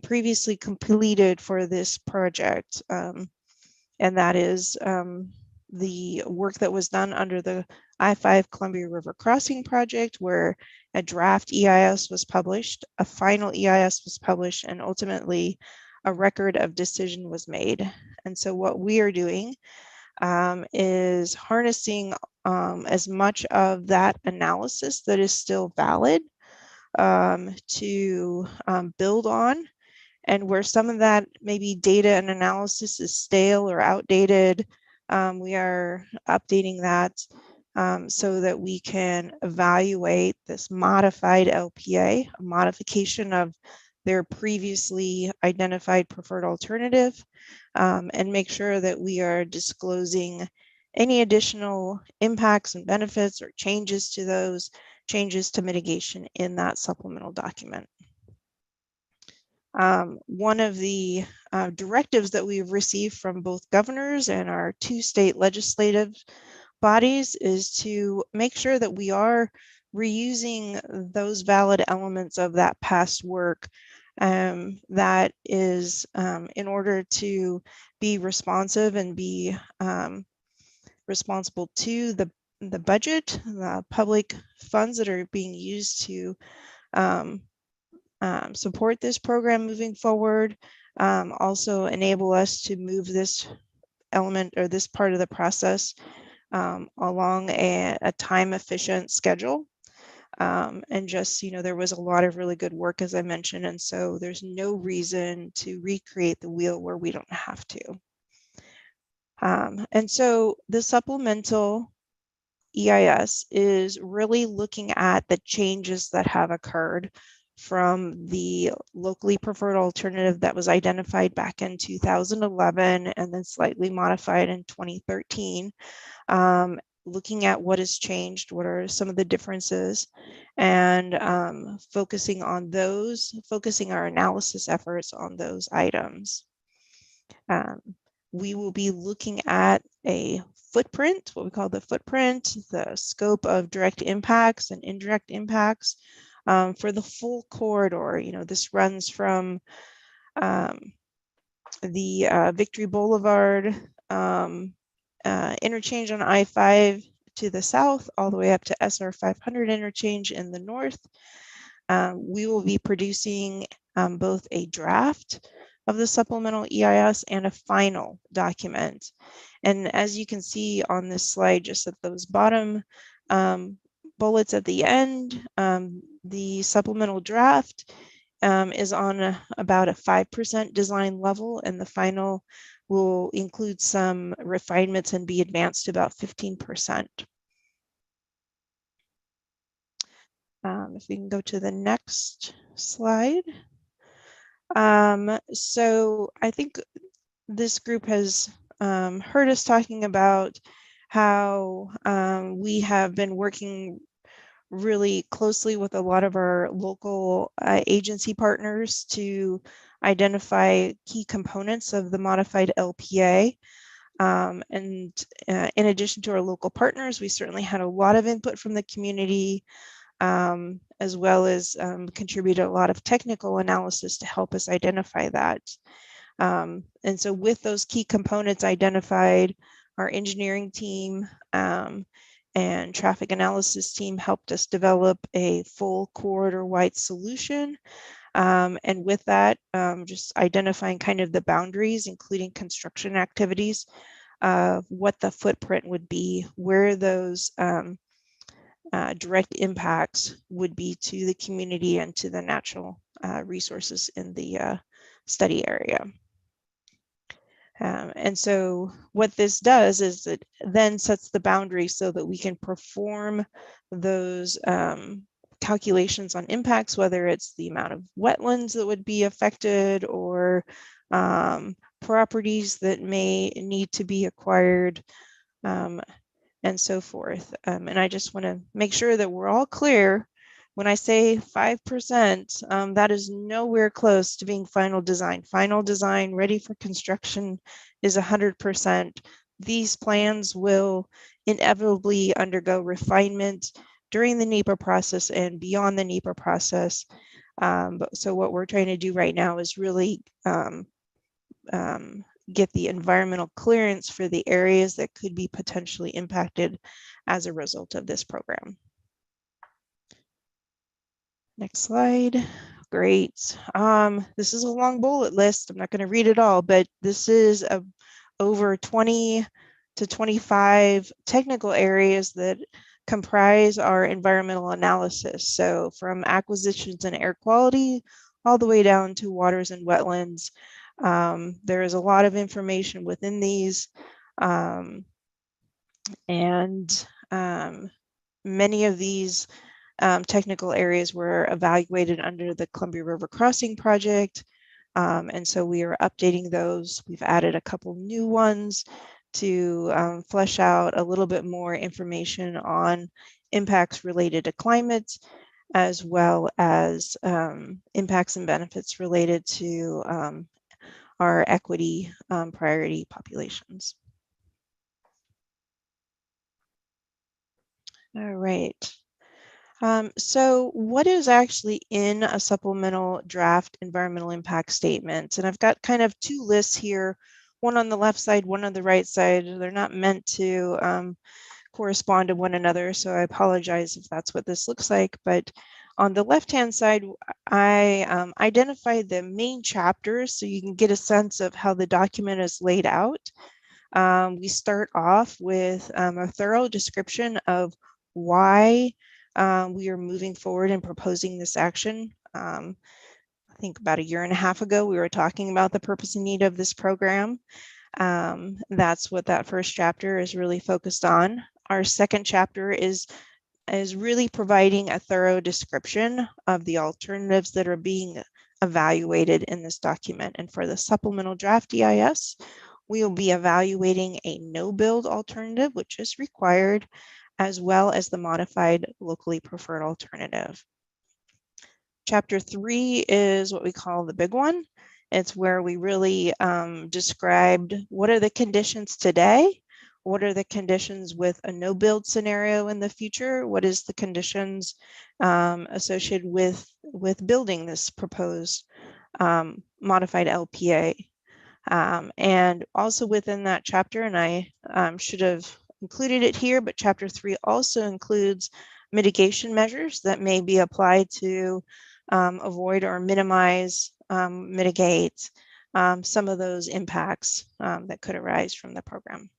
previously completed for this project. And that is the work that was done under the I-5 Columbia River Crossing project, where a draft EIS was published, a final EIS was published, and ultimately a record of decision was made. And so what we are doing is harnessing as much of that analysis that is still valid to build on, and where some of that maybe data and analysis is stale or outdated, we are updating that so that we can evaluate this modified LPA, a modification of their previously identified preferred alternative, and make sure that we are disclosing any additional impacts and benefits or changes to those, changes to mitigation in that supplemental document. One of the directives that we've received from both governors and our 2 state legislative bodies is to make sure that we are reusing those valid elements of that past work that is in order to be responsive and be responsible to the budget, the public funds that are being used to support this program moving forward, also enable us to move this element or this part of the process along a time efficient schedule. And just, there was a lot of really good work, as I mentioned, and so there's no reason to recreate the wheel where we don't have to. And so the supplemental EIS is really looking at the changes that have occurred from the locally preferred alternative that was identified back in 2011 and then slightly modified in 2013. Looking at what has changed, what are some of the differences, and focusing on those, focusing our analysis efforts on those items. We will be looking at a footprint, what we call the footprint, the scope of direct impacts and indirect impacts for the full corridor. This runs from the Victory Boulevard interchange on I-5 to the south, all the way up to SR 500 interchange in the north. We will be producing both a draft of the supplemental EIS and a final document. And as you can see on this slide, just at those bottom bullets at the end, the supplemental draft is on about a 5% design level, and the final will include some refinements and be advanced to about 15%. If we can go to the next slide. So I think this group has heard us talking about how we have been working really closely with a lot of our local agency partners to identify key components of the modified LPA. And in addition to our local partners, we certainly had a lot of input from the community, as well as contributed a lot of technical analysis to help us identify that. And so with those key components identified, our engineering team and traffic analysis team helped us develop a full corridor-wide solution. And with that, just identifying kind of the boundaries, including construction activities, what the footprint would be, where those direct impacts would be to the community and to the natural resources in the study area. And so what this does is it then sets the boundary so that we can perform those calculations on impacts, whether it's the amount of wetlands that would be affected or properties that may need to be acquired, and so forth. And I just want to make sure that we're all clear. When I say 5%, that is nowhere close to being final design. Final design ready for construction is 100%. These plans will inevitably undergo refinement during the NEPA process and beyond the NEPA process. So what we're trying to do right now is really get the environmental clearance for the areas that could be potentially impacted as a result of this program. Next slide. Great. This is a long bullet list. I'm not going to read it all, but this is over 20 to 25 technical areas that comprise our environmental analysis. So from acquisitions and air quality all the way down to waters and wetlands. There is a lot of information within these, and many of these technical areas were evaluated under the Columbia River Crossing project. And so we are updating those. We've added a couple new ones to flesh out a little bit more information on impacts related to climate, as well as impacts and benefits related to our equity priority populations. All right. So what is actually in a supplemental draft environmental impact statement? And I've got kind of two lists here, one on the left side, one on the right side. They're not meant to correspond to one another, so I apologize if that's what this looks like. But on the left-hand side, I identified the main chapters so you can get a sense of how the document is laid out. We start off with a thorough description of why we are moving forward and proposing this action. I think about a year and a half ago, we were talking about the purpose and need of this program. That's what that first chapter is really focused on. Our second chapter is really providing a thorough description of the alternatives that are being evaluated in this document. And for the supplemental draft EIS, we will be evaluating a no-build alternative, which is required, as well as the modified locally preferred alternative. Chapter 3 is what we call the big one. It's where we really described what are the conditions today, what are the conditions with a no-build scenario in the future, what is the conditions associated with building this proposed modified LPA. And also within that chapter, and I should have included it here, but chapter 3 also includes mitigation measures that may be applied to avoid or minimize, mitigate some of those impacts that could arise from the program.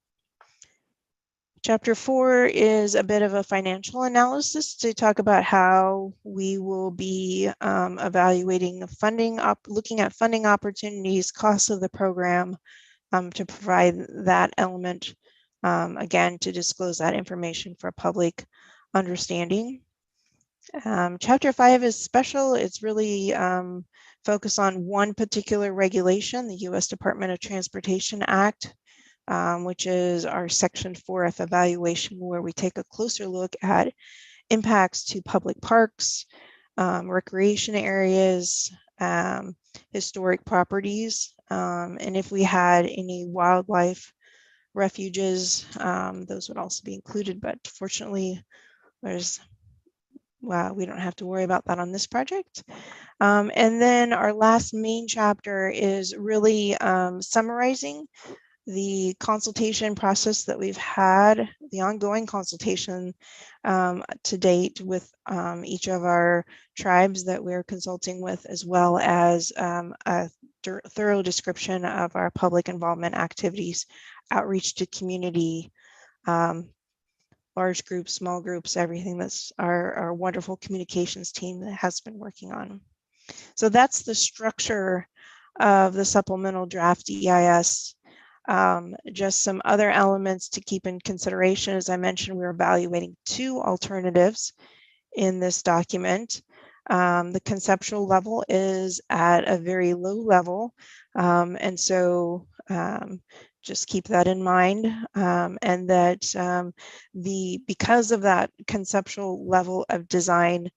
Chapter 4 is a bit of a financial analysis to talk about how we will be evaluating funding, looking at funding opportunities, costs of the program to provide that element, again, to disclose that information for public understanding. Chapter 5 is special. It's really focus on one particular regulation, the U.S. Department of Transportation Act, which is our Section 4F evaluation, where we take a closer look at impacts to public parks, recreation areas, historic properties, and if we had any wildlife refuges, those would also be included, but fortunately we don't have to worry about that on this project. And then our last main chapter is really summarizing the consultation process that we've had, the ongoing consultation to date with each of our tribes that we're consulting with, as well as a thorough description of our public involvement activities, outreach to community, large groups, small groups, everything that's our wonderful communications team that has been working on. So that's the structure of the supplemental draft EIS. Just some other elements to keep in consideration. As I mentioned, we're evaluating 2 alternatives in this document. The conceptual level is at a very low level, and so just keep that in mind, and that because of that conceptual level of design,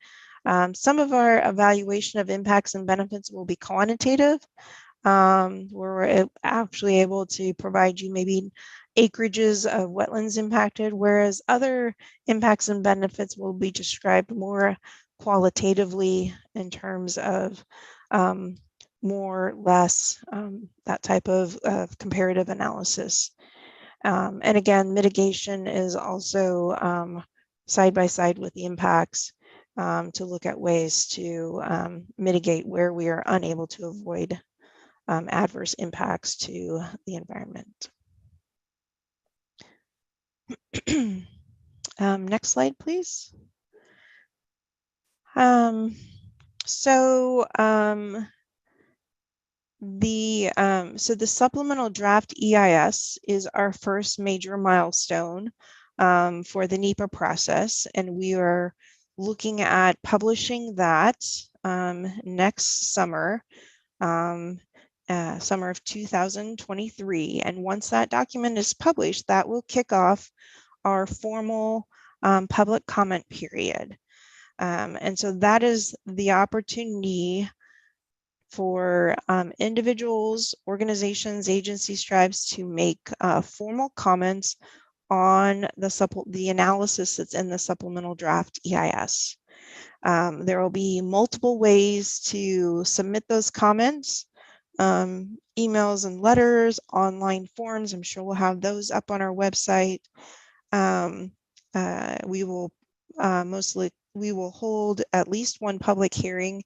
some of our evaluation of impacts and benefits will be quantitative, where we're actually able to provide you maybe acreages of wetlands impacted, whereas other impacts and benefits will be described more qualitatively in terms of more or less that type of comparative analysis. And again, mitigation is also side by side with the impacts to look at ways to mitigate where we are unable to avoid adverse impacts to the environment. Next slide, please. So the supplemental draft EIS is our first major milestone for the NEPA process, and we are looking at publishing that next summer. Summer of 2023, and once that document is published, that will kick off our formal public comment period. And so that is the opportunity for individuals, organizations, agencies, tribes to make formal comments on the analysis that's in the supplemental draft EIS. There will be multiple ways to submit those comments. Emails and letters, online forms. I'm sure we'll have those up on our website. We will hold at least one public hearing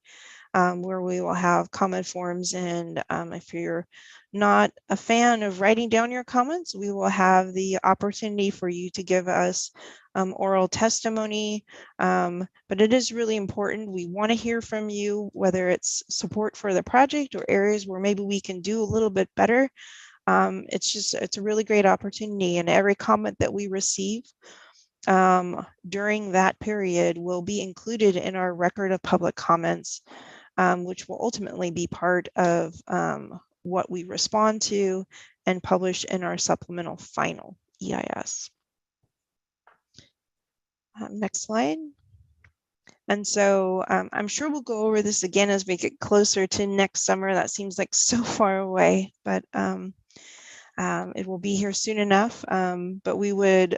where we will have comment forms, and if you're not a fan of writing down your comments, we will have the opportunity for you to give us oral testimony, but it is really important. We want to hear from you, whether it's support for the project or areas where maybe we can do a little bit better. It's a really great opportunity, and every comment that we receive during that period will be included in our record of public comments, which will ultimately be part of what we respond to and publish in our supplemental final EIS. Next slide. And so I'm sure we'll go over this again as we get closer to next summer. That seems like so far away, but it will be here soon enough. But we would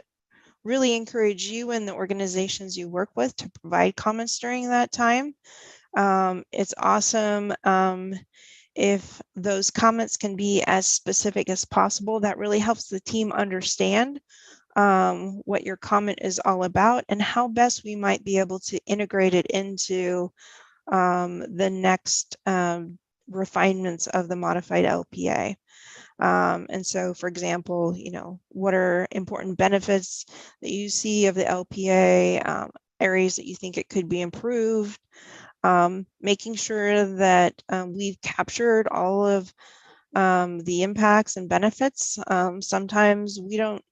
really encourage you and the organizations you work with to provide comments during that time. It's awesome if those comments can be as specific as possible. That really helps the team understand what your comment is all about and how best we might be able to integrate it into the next refinements of the modified LPA. And so, for example, what are important benefits that you see of the LPA, areas that you think it could be improved, making sure that we've captured all of the impacts and benefits. Sometimes we don't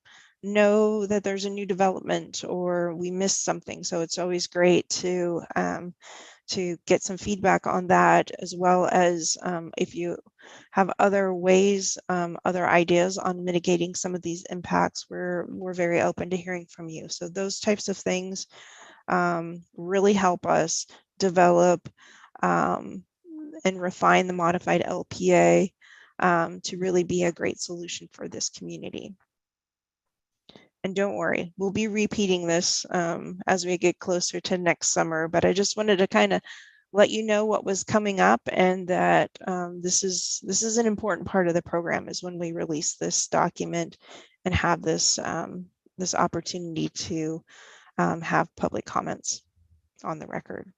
know that there's a new development or we missed something. So it's always great to get some feedback on that, as well as if you have other ways, other ideas on mitigating some of these impacts, we're very open to hearing from you. So those types of things really help us develop and refine the modified LPA to really be a great solution for this community. And don't worry, we'll be repeating this as we get closer to next summer, but I just wanted to kind of let you know what was coming up, and that this is an important part of the program, is when we release this document and have this this opportunity to have public comments on the record.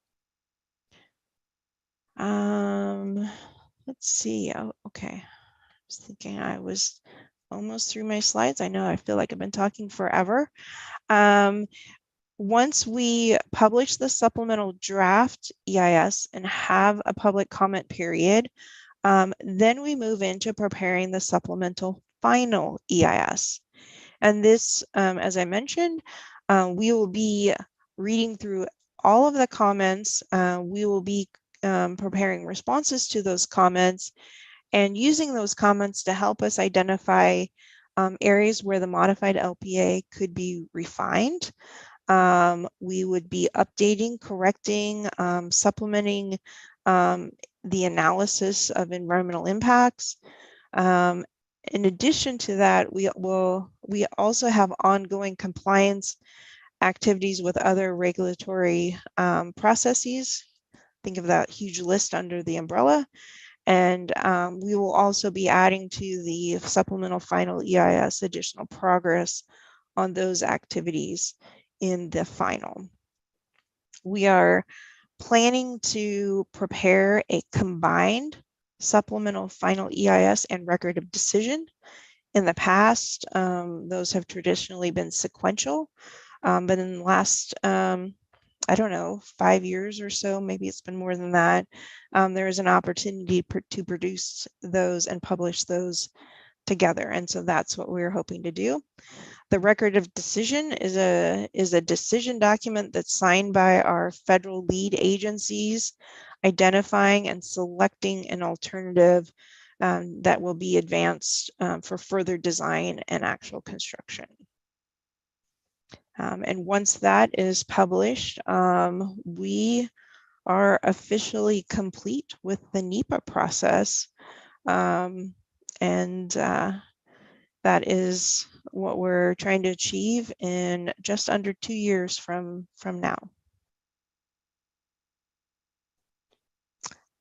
Let's see. Oh, okay. I was thinking I was almost through my slides. I know I feel like I've been talking forever. Once we publish the supplemental draft EIS and have a public comment period, then we move into preparing the supplemental final EIS. And this, as I mentioned, we will be reading through all of the comments. We will be preparing responses to those comments and using those comments to help us identify areas where the modified LPA could be refined. We would be updating, correcting, supplementing the analysis of environmental impacts. In addition to that, we also have ongoing compliance activities with other regulatory processes. Think of that huge list under the umbrella. And we will also be adding to the supplemental final EIS additional progress on those activities in the final. We are planning to prepare a combined supplemental final EIS and record of decision. In the past, those have traditionally been sequential, but in the last I don't know, 5 years or so, maybe it's been more than that, there is an opportunity to produce those and publish those together. And so that's what we're hoping to do. The record of decision is a decision document that's signed by our federal lead agencies, identifying and selecting an alternative that will be advanced for further design and actual construction. And once that is published, we are officially complete with the NEPA process. That is what we're trying to achieve in just under 2 years from now.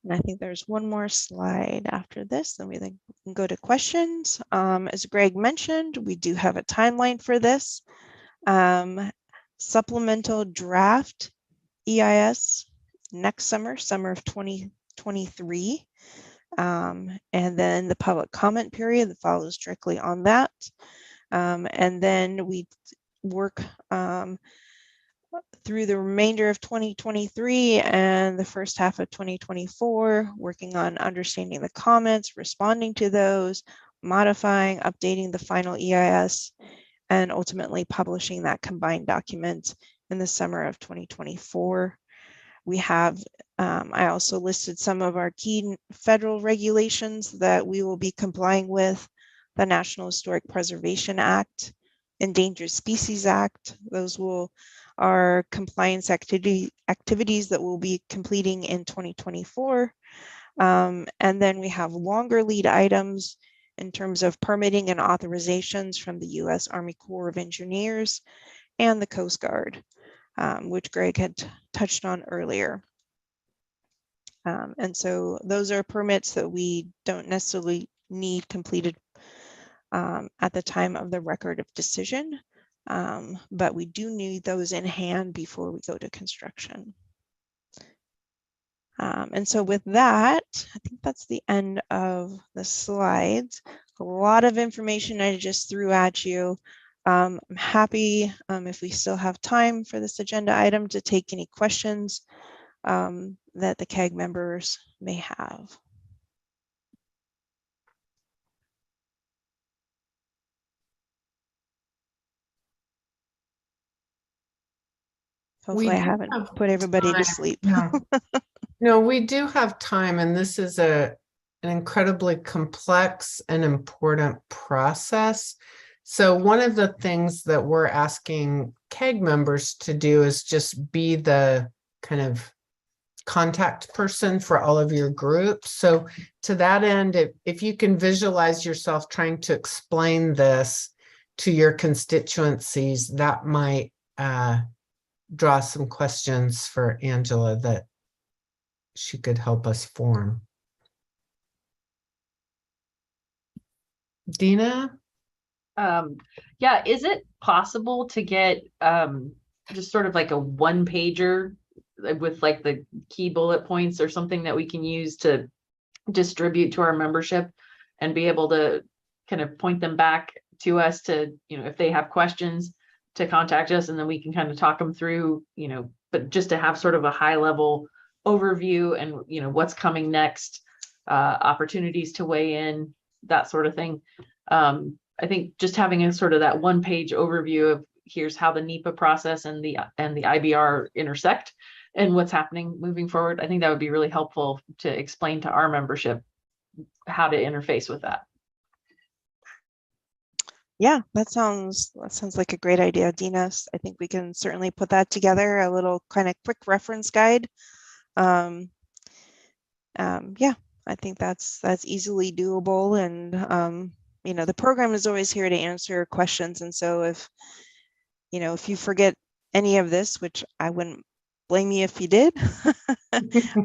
And I think there's one more slide after this, then we can go to questions. As Greg mentioned, we do have a timeline for this. Supplemental draft EIS next summer of 2023. And then the public comment period that follows directly on that. And then we work through the remainder of 2023 and the first half of 2024, working on understanding the comments, responding to those, modifying, updating the final EIS, and ultimately publishing that combined document in the summer of 2024. We have, I also listed some of our key federal regulations that we will be complying with: the National Historic Preservation Act, Endangered Species Act. Those are compliance activities that we'll be completing in 2024. And then we have longer lead items in terms of permitting and authorizations from the U.S. Army Corps of Engineers and the Coast Guard, which Greg had touched on earlier. And so those are permits that we don't necessarily need completed at the time of the record of decision, but we do need those in hand before we go to construction. And so with that, I think that's the end of the slides. A lot of information I just threw at you. I'm happy if we still have time for this agenda item to take any questions that the CAG members may have. Hopefully I do haven't have put everybody to time. sleep. No. No, we do have time, and this is an incredibly complex and important process. So one of the things that we're asking CAG members to do is just be the kind of contact person for all of your groups. So to that end, if you can visualize yourself trying to explain this to your constituencies, that might draw some questions for Angela that she could help us form. Dina? Yeah, is it possible to get just sort of like a one pager with like the key bullet points or something that we can use to distribute to our membership and be able to kind of point them back to us to, if they have questions, to contact us, and then we can kind of talk them through, but just to have sort of a high level overview and, what's coming next, opportunities to weigh in, that sort of thing. I think just having a sort of that one page overview of here's how the NEPA process and the IBR intersect and what's happening moving forward. I think that would be really helpful to explain to our membership how to interface with that. Yeah, that sounds like a great idea, Dina. I think we can certainly put that together, a little kind of quick reference guide. Yeah, I think that's easily doable, and the program is always here to answer questions. And so if you forget any of this, which I wouldn't blame you if you did,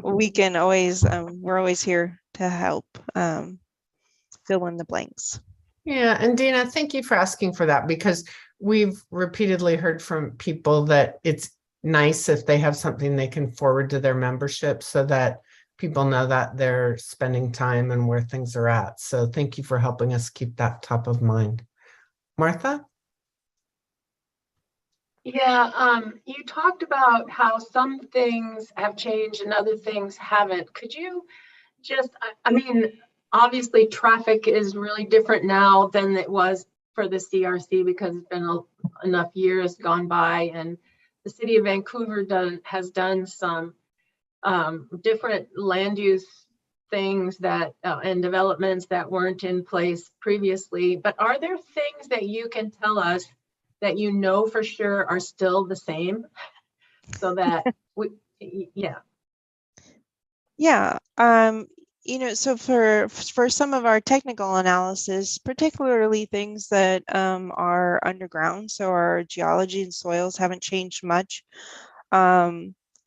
we can always we're always here to help fill in the blanks. Yeah, and Dina, thank you for asking for that, because we've repeatedly heard from people that it's nice if they have something they can forward to their membership so that people know that they're spending time and where things are at. So thank you for helping us keep that top of mind. Martha? Yeah, you talked about how some things have changed and other things haven't. Could you just, I mean, obviously traffic is really different now than it was for the CRC because it's been enough years gone by, and the city of Vancouver has done some different land use things that and developments that weren't in place previously. But are there things that you can tell us that for sure are still the same, so that yeah. So for some of our technical analysis, particularly things that are underground, so our geology and soils haven't changed much.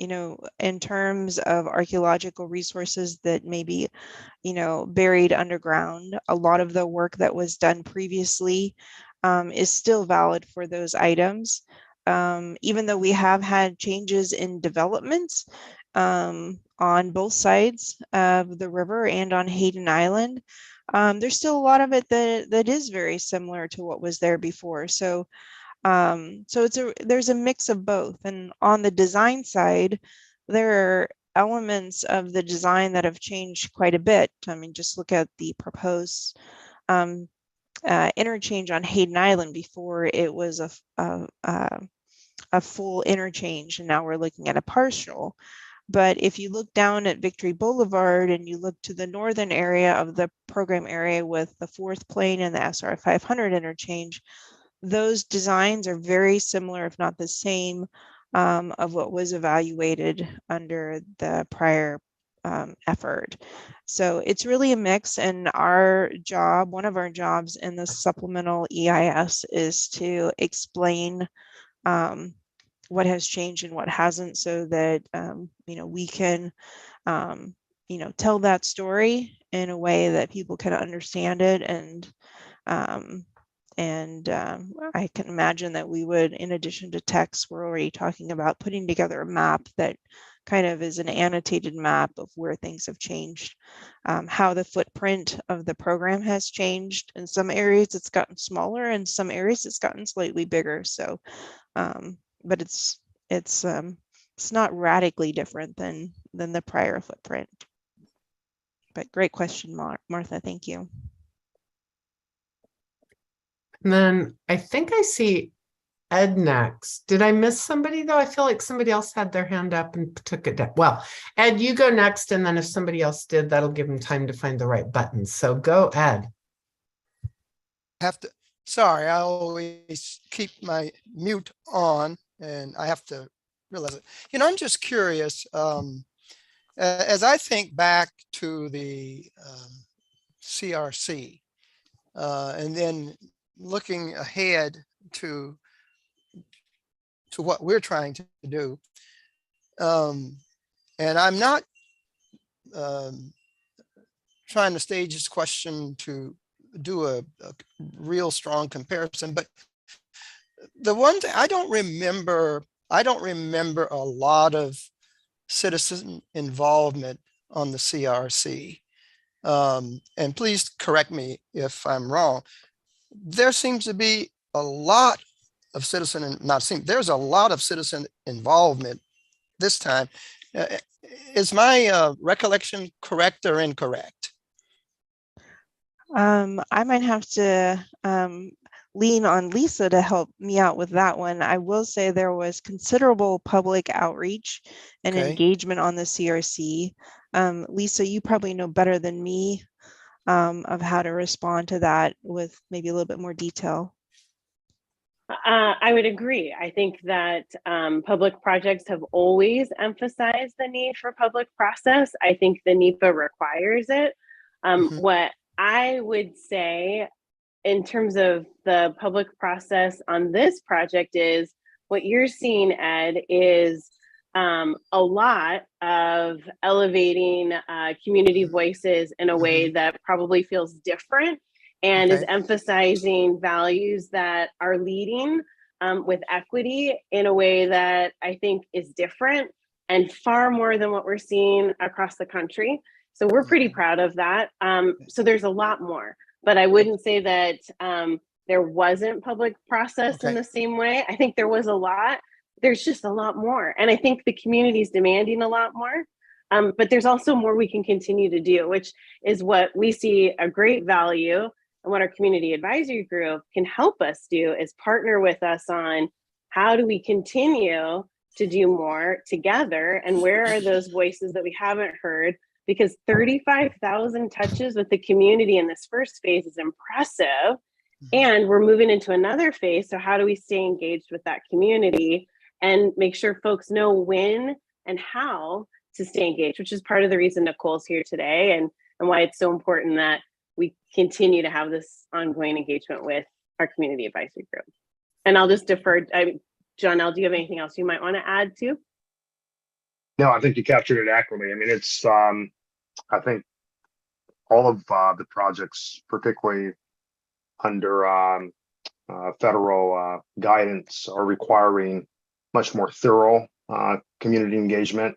In terms of archaeological resources that may be, buried underground, a lot of the work that was done previously is still valid for those items. Even though we have had changes in developments on both sides of the river and on Hayden Island, there's still a lot of it that is very similar to what was there before. So there's a mix of both. And on the design side, there are elements of the design that have changed quite a bit. I mean, just look at the proposed interchange on Hayden Island. Before it was a full interchange, and now we're looking at a partial. But if you look down at Victory Boulevard and you look to the northern area of the program area with the 4th plane and the SR 500 interchange, those designs are very similar, if not the same, of what was evaluated under the prior effort. So it's really a mix, and one of our jobs in the supplemental EIS is to explain what has changed and what hasn't, so that we can tell that story in a way that people can understand it. And I can imagine that we would, in addition to text, we're already talking about putting together a map that kind of is an annotated map of where things have changed, how the footprint of the program has changed. In some areas it's gotten smaller, in some areas it's gotten slightly bigger. So, but it's not radically different than the prior footprint. But great question, Martha. Thank you. And then I think I see Ed next. Did I miss somebody though? I feel like somebody else had their hand up and took it down. Well, Ed, you go next, and then if somebody else did, that'll give them time to find the right button. So go, Ed. Sorry, I always keep my mute on and I have to realize it. You know, I'm just curious, as I think back to the CRC and then looking ahead to what we're trying to do. And I'm not trying to stage this question to do a real strong comparison, but the one thing I don't remember a lot of citizen involvement on the CRC. And please correct me if I'm wrong. There seems to be a lot of there's a lot of citizen involvement this time. Is my recollection correct or incorrect? I might have to lean on Lisa to help me out with that one. I will say there was considerable public outreach and engagement on the CRC. Lisa, you probably know better than me of how to respond to that with maybe a little bit more detail. I would agree. I think that public projects have always emphasized the need for public process. I think the NEPA requires it. What I would say in terms of the public process on this project is what you're seeing, Ed, is a lot of elevating community voices in a way that probably feels different and is emphasizing values that are leading with equity in a way that I think is different and far more than what we're seeing across the country. So we're pretty proud of that. So there's a lot more, but I wouldn't say that there wasn't public process in the same way. I think there was a lot. There's just a lot more. And I think the community is demanding a lot more. But there's also more we can continue to do, which is what we see a great value, and what our community advisory group can help us do is partner with us on how do we continue to do more together, and where are those voices that we haven't heard, because 35,000 touches with the community in this first phase is impressive. And we're moving into another phase. So how do we stay engaged with that community and make sure folks know when and how to stay engaged, which is part of the reason Nicole's here today, and why it's so important that we continue to have this ongoing engagement with our community advisory group. And I'll just defer. Johnell, do you have anything else you might want to add to? No, I think you captured it accurately. I mean, it's, I think all of the projects, particularly under federal guidance, are requiring much more thorough community engagement.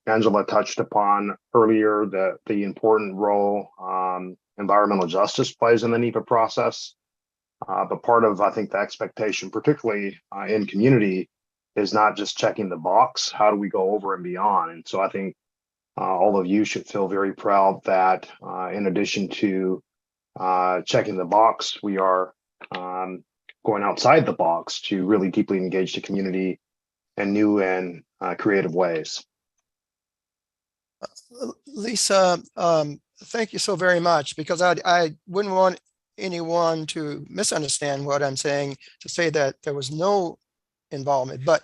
Angela touched upon earlier the important role environmental justice plays in the NEPA process. But part of, I think, the expectation, particularly in community, is not just checking the box. How do we go over and beyond? And so I think all of you should feel very proud that in addition to checking the box, we are going outside the box to really deeply engage the community in new and creative ways. Lisa, thank you so very much, because I wouldn't want anyone to misunderstand what I'm saying, to say that there was no involvement, but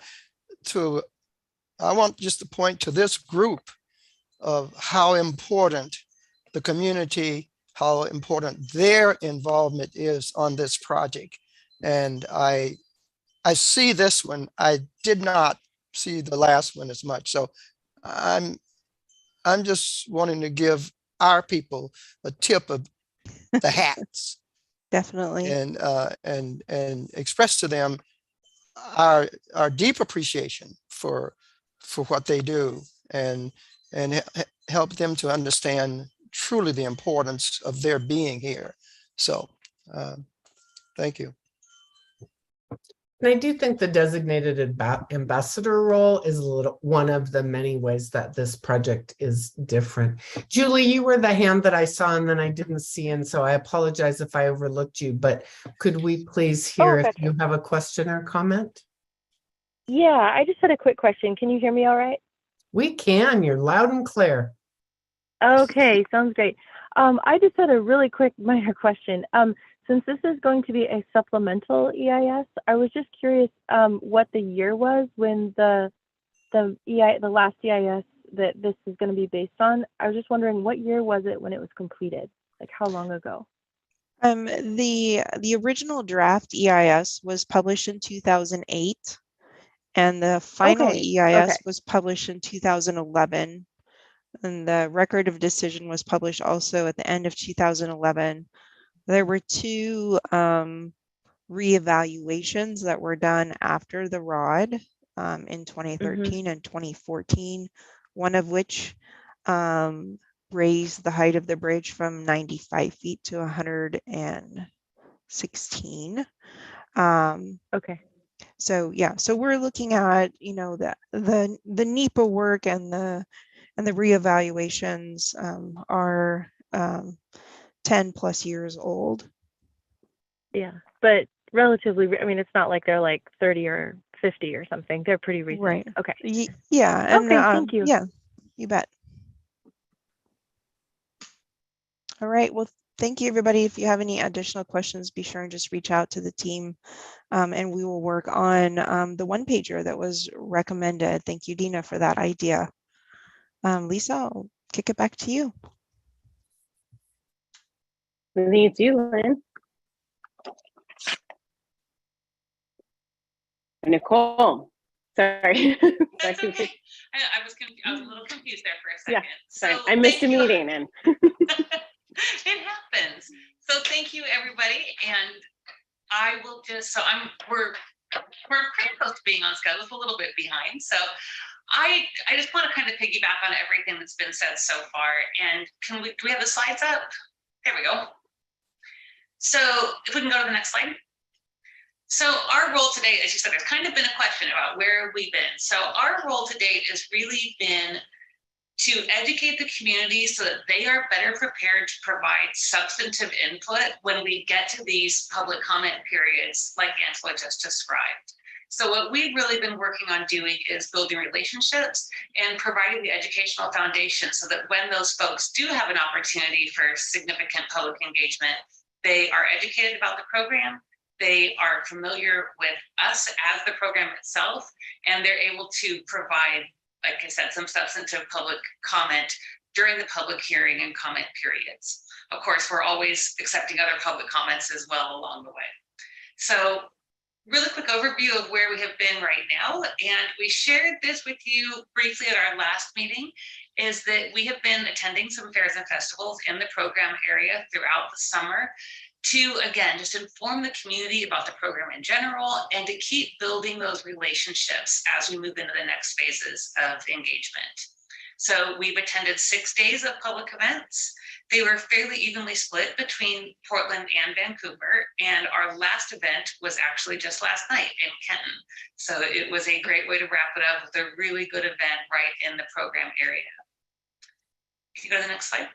I want just to point to this group of how important the community, how important their involvement is on this project. And I see this one. I did not see the last one as much. So I'm just wanting to give our people a tip of the hats. Definitely. And express to them our deep appreciation for what they do, and help them to understand truly the importance of their being here. So thank you. And I do think the designated ambassador role is one of the many ways that this project is different. Julie, you were the hand that I saw and then I didn't see, and so I apologize if I overlooked you, but could we please hear if you have a question or comment? Yeah, I just had a quick question. Can you hear me all right? We can. You're loud and clear. Okay, sounds great. I just had a really quick minor question. Since this is going to be a supplemental EIS, I was just curious what the year was when the last EIS that this is going to be based on. I was just wondering what year was it when it was completed? Like how long ago? The original draft EIS was published in 2008, and the final EIS was published in 2011. And the record of decision was published also at the end of 2011. There were two reevaluations that were done after the ROD in 2013 and 2014, one of which raised the height of the bridge from 95 feet to 116. So yeah, so we're looking at, you know, the NEPA work and the reevaluations are 10 plus years old. Yeah, but relatively, I mean, it's not like they're like 30 or 50 or something. They're pretty recent. Right. Okay. Yeah. And, okay, thank you. Yeah, you bet. All right. Well, thank you, everybody. If you have any additional questions, be sure and just reach out to the team, and we will work on the one-pager that was recommended. Thank you, Dina, for that idea. Lisa, I'll kick it back to you. I think it's you, Lynn. Nicole. Sorry. That's okay. I was confused. I was a little confused there for a second. Yeah, sorry. I missed a meeting and it happens. So thank you, everybody. And I will just, we're pretty close to being on schedule, a little bit behind. So I just want to kind of piggyback on everything that's been said so far. And do we have the slides up? There we go. So if we can go to the next slide. So our role today, as you said, there's kind of been a question about where have we been. So our role to date has really been to educate the community so that they are better prepared to provide substantive input when we get to these public comment periods like Angela just described. So what we've really been working on doing is building relationships and providing the educational foundation so that when those folks do have an opportunity for significant public engagement, they are educated about the program, they are familiar with us as the program itself, and they're able to provide, like I said, some substantive public comment during the public hearing and comment periods. Of course, we're always accepting other public comments as well along the way. So really quick overview of where we have been right now. And we shared this with you briefly at our last meeting, is that we have been attending some fairs and festivals in the program area throughout the summer to, again, just inform the community about the program in general and to keep building those relationships as we move into the next phases of engagement. So we've attended 6 days of public events. They were fairly evenly split between Portland and Vancouver. And our last event was actually just last night in Kenton. So it was a great way to wrap it up with a really good event right in the program area. Can you go to the next slide?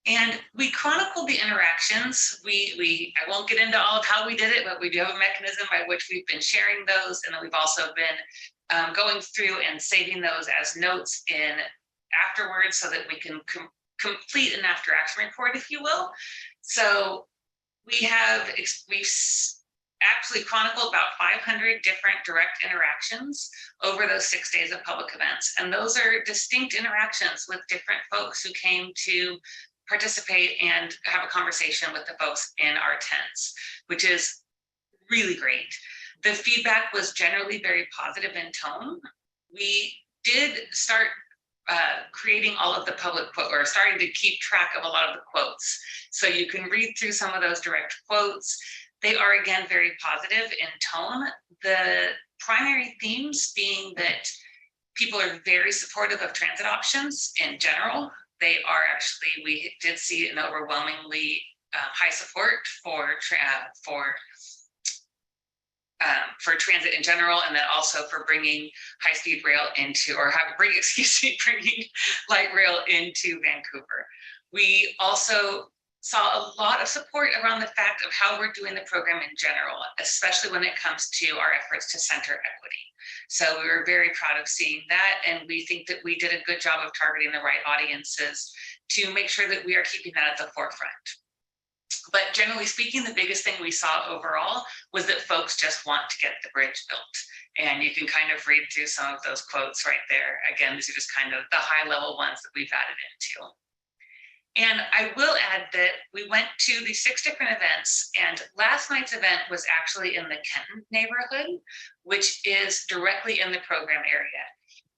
And we chronicled the interactions. I won't get into all of how we did it, but we do have a mechanism by which we've been sharing those. And then we've also been going through and saving those as notes in afterwards so that we can complete an after action report, if you will. So we've actually chronicled about 500 different direct interactions over those 6 days of public events. And those are distinct interactions with different folks who came to participate and have a conversation with the folks in our tents, which is really great. The feedback was generally very positive in tone. We did start creating all of the public quote, or starting to keep track of a lot of the quotes. So you can read through some of those direct quotes. They are, again, very positive in tone. The primary themes being that people are very supportive of transit options in general. They are actually, we did see an overwhelmingly high support for for transit in general, and then also for bringing high-speed rail into, or bringing light rail into Vancouver. We also saw a lot of support around the fact of how we're doing the program in general, especially when it comes to our efforts to center equity. So we were very proud of seeing that, and we think that we did a good job of targeting the right audiences to make sure that we are keeping that at the forefront. But generally speaking, the biggest thing we saw overall was that folks just want to get the bridge built. And you can kind of read through some of those quotes right there. Again, these are just kind of the high level ones that we've added into. And I will add that we went to the 6 different events, and last night's event was actually in the Kenton neighborhood, which is directly in the program area.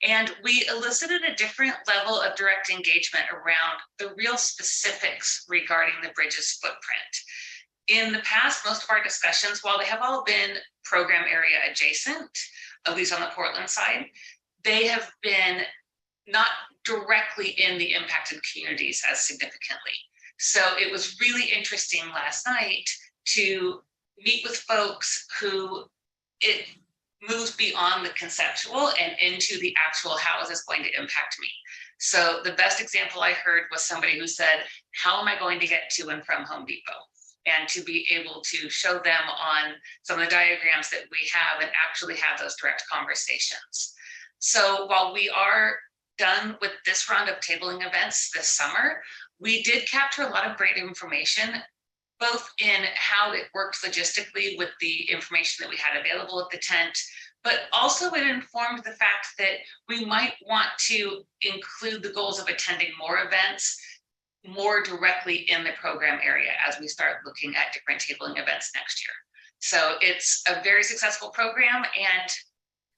And we elicited a different level of direct engagement around the real specifics regarding the bridge's footprint. In the past, most of our discussions, while they have all been program area adjacent, at least on the Portland side, they have been not directly in the impacted communities as significantly. So it was really interesting last night to meet with folks who it moves beyond the conceptual and into the actual how is this going to impact me. So the best example I heard was somebody who said, how am I going to get to and from Home Depot? And to be able to show them on some of the diagrams that we have and actually have those direct conversations. So while we are done with this round of tabling events this summer, we did capture a lot of great information, both in how it worked logistically with the information that we had available at the tent, but also it informed the fact that we might want to include the goals of attending more events more directly in the program area as we start looking at different tabling events next year. So it's a very successful program, and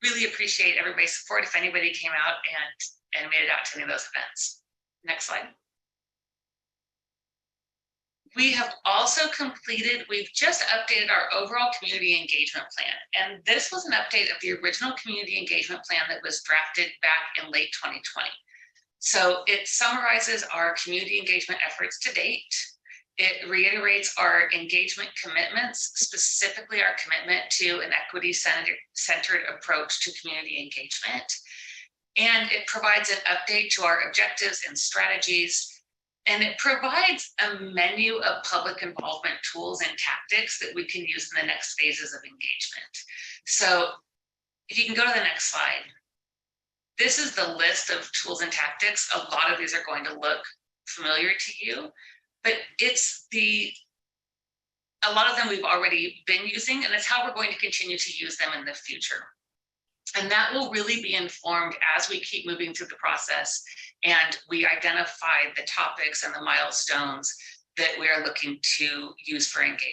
really appreciate everybody's support if anybody came out and made it out to any of those events. Next slide. We have also completed, we've just updated our overall community engagement plan. And this was an update of the original community engagement plan that was drafted back in late 2020. So it summarizes our community engagement efforts to date. It reiterates our engagement commitments, specifically our commitment to an equity-centered approach to community engagement. And it provides an update to our objectives and strategies. And it provides a menu of public involvement tools and tactics that we can use in the next phases of engagement. So if you can go to the next slide. This is the list of tools and tactics. A lot of these are going to look familiar to you, but a lot of them we've already been using, and it's how we're going to continue to use them in the future. And that will really be informed as we keep moving through the process and we identify the topics and the milestones that we are looking to use for engagement.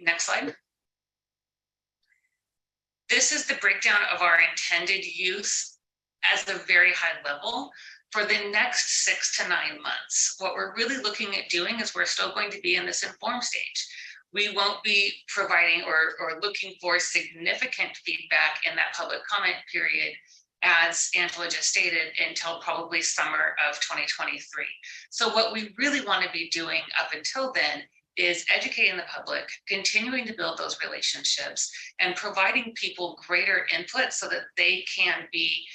Next slide. This is the breakdown of our intended use as a very high level for the next 6 to 9 months. What we're really looking at doing is we're still going to be in this inform stage. We won't be providing or looking for significant feedback in that public comment period, as Angela just stated, until probably summer of 2023. So what we really want to be doing up until then is educating the public, continuing to build those relationships, and providing people greater input so that they can be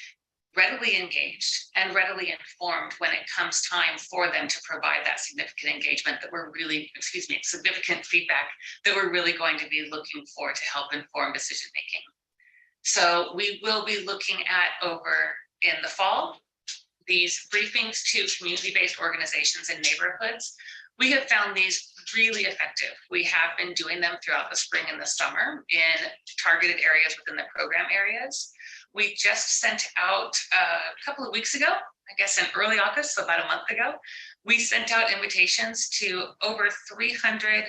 readily engaged and readily informed when it comes time for them to provide that significant engagement that we're really, significant feedback that we're really going to be looking for to help inform decision making. So we will be looking at over in the fall, these briefings to community-based organizations and neighborhoods. We have found these really effective. We have been doing them throughout the spring and the summer in targeted areas within the program areas. We just sent out a couple of weeks ago, I guess in early August, so about a month ago, we sent out invitations to over 300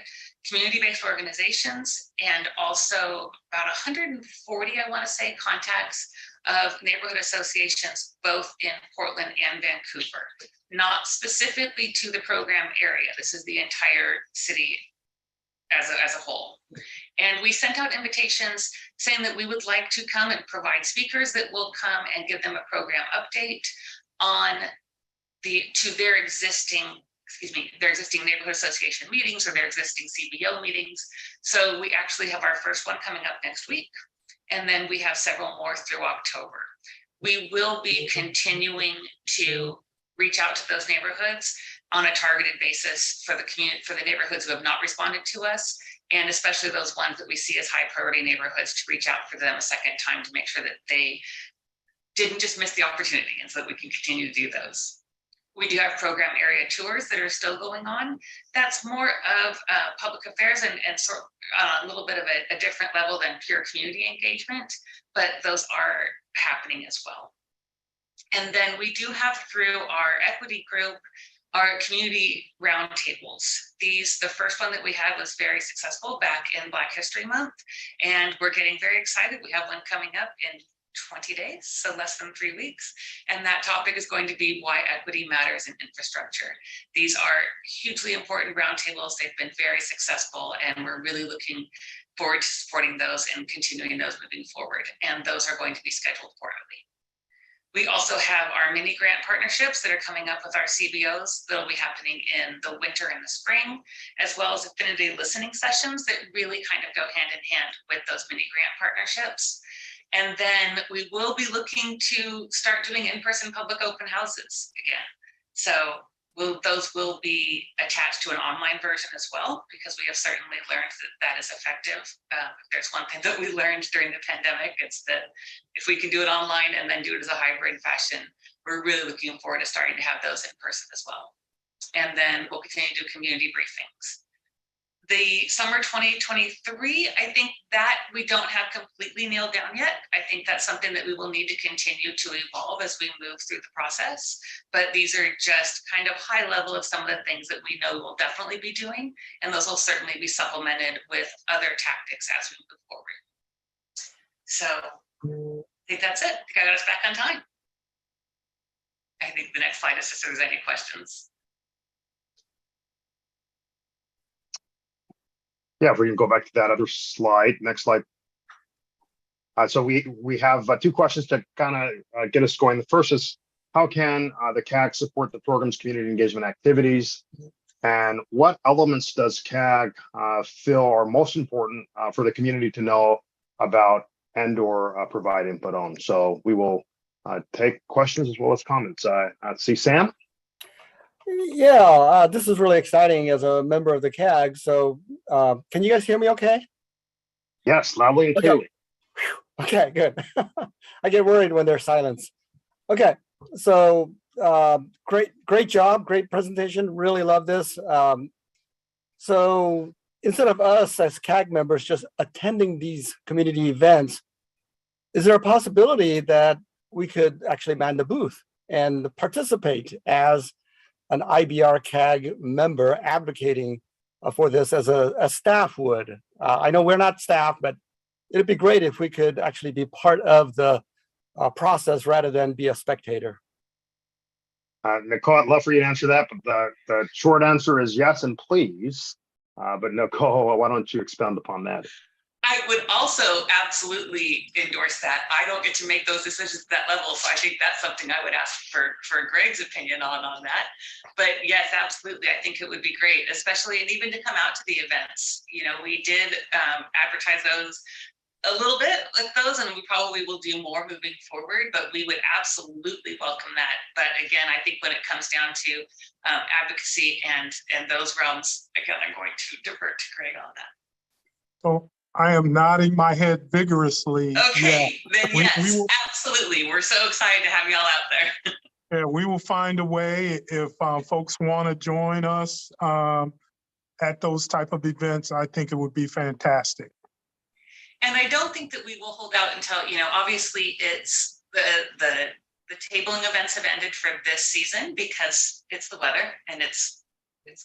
community-based organizations and also about 140, I want to say, contacts of neighborhood associations, both in Portland and Vancouver, not specifically to the program area. This is the entire city as a whole. And we sent out invitations saying that we would like to come and provide speakers that will come and give them a program update on to their existing their existing neighborhood association meetings or their existing CBO meetings. So we actually have our first one coming up next week. And then we have several more through October. We will be continuing to reach out to those neighborhoods on a targeted basis for the community, for the neighborhoods who have not responded to us, and especially those ones that we see as high priority neighborhoods, to reach out for them a second time to make sure that they didn't just miss the opportunity, and so that we can continue to do those. We do have program area tours that are still going on. That's more of public affairs and sort of a little bit of a different level than pure community engagement, but those are happening as well. And then we do have, through our equity group, our community roundtables. The first one that we had was very successful back in Black History Month, and we're getting very excited. We have one coming up in 20 days, so less than 3 weeks. And that topic is going to be why equity matters in infrastructure. These are hugely important roundtables. They've been very successful, and we're really looking forward to supporting those and continuing those moving forward. And those are going to be scheduled quarterly. We also have our mini grant partnerships that are coming up with our CBOs that'll be happening in the winter and the spring, as well as affinity listening sessions that really kind of go hand in hand with those mini grant partnerships. And then we will be looking to start doing in-person public open houses again. So those will be attached to an online version as well, because we have certainly learned that is effective. If there's one thing that we learned during the pandemic, it's that if we can do it online and then do it as a hybrid fashion, we're really looking forward to starting to have those in person as well. And then we'll continue to do community briefings. The summer 2023, I think that we don't have completely nailed down yet. I think that's something that we will need to continue to evolve as we move through the process. But these are just kind of high level of some of the things that we know we'll definitely be doing. And those will certainly be supplemented with other tactics as we move forward. So I think that's it. I think I got us back on time. I think the next slide is just if there's any questions. Yeah, if we can go back to that other slide, next slide. So we have two questions to kind of get us going. The first is, how can the CAG support the program's community engagement activities? And what elements does CAG feel are most important for the community to know about and/or provide input on? So we will take questions as well as comments. See Sam? Yeah, this is really exciting as a member of the CAG. So can you guys hear me okay? Yes, loudly and clearly. Okay, good. I get worried when there's silence. Okay, so great job, great presentation. Really love this. So instead of us as CAG members just attending these community events, is there a possibility that we could actually man the booth and participate as an IBR CAG member advocating for this as a staff would? I know we're not staff, but it'd be great if we could actually be part of the process rather than be a spectator. Nicole, I'd love for you to answer that, but the short answer is yes and please. But Nicole, why don't you expound upon that? I would also absolutely endorse that. I don't get to make those decisions at that level, so I think that's something I would ask for Greg's opinion on that. But yes, absolutely, I think it would be great, especially, and even to come out to the events. You know, we did advertise those a little bit with those, and we probably will do more moving forward, but we would absolutely welcome that. But again, I think when it comes down to advocacy and those realms, again, I'm going to divert to Greg on that. So I am nodding my head vigorously. Okay, yeah. then yes, absolutely. We're so excited to have y'all out there. Yeah, we will find a way if folks want to join us at those type of events. I think it would be fantastic. And I don't think that we will hold out until, you know, obviously it's the tabling events have ended for this season because it's the weather and it's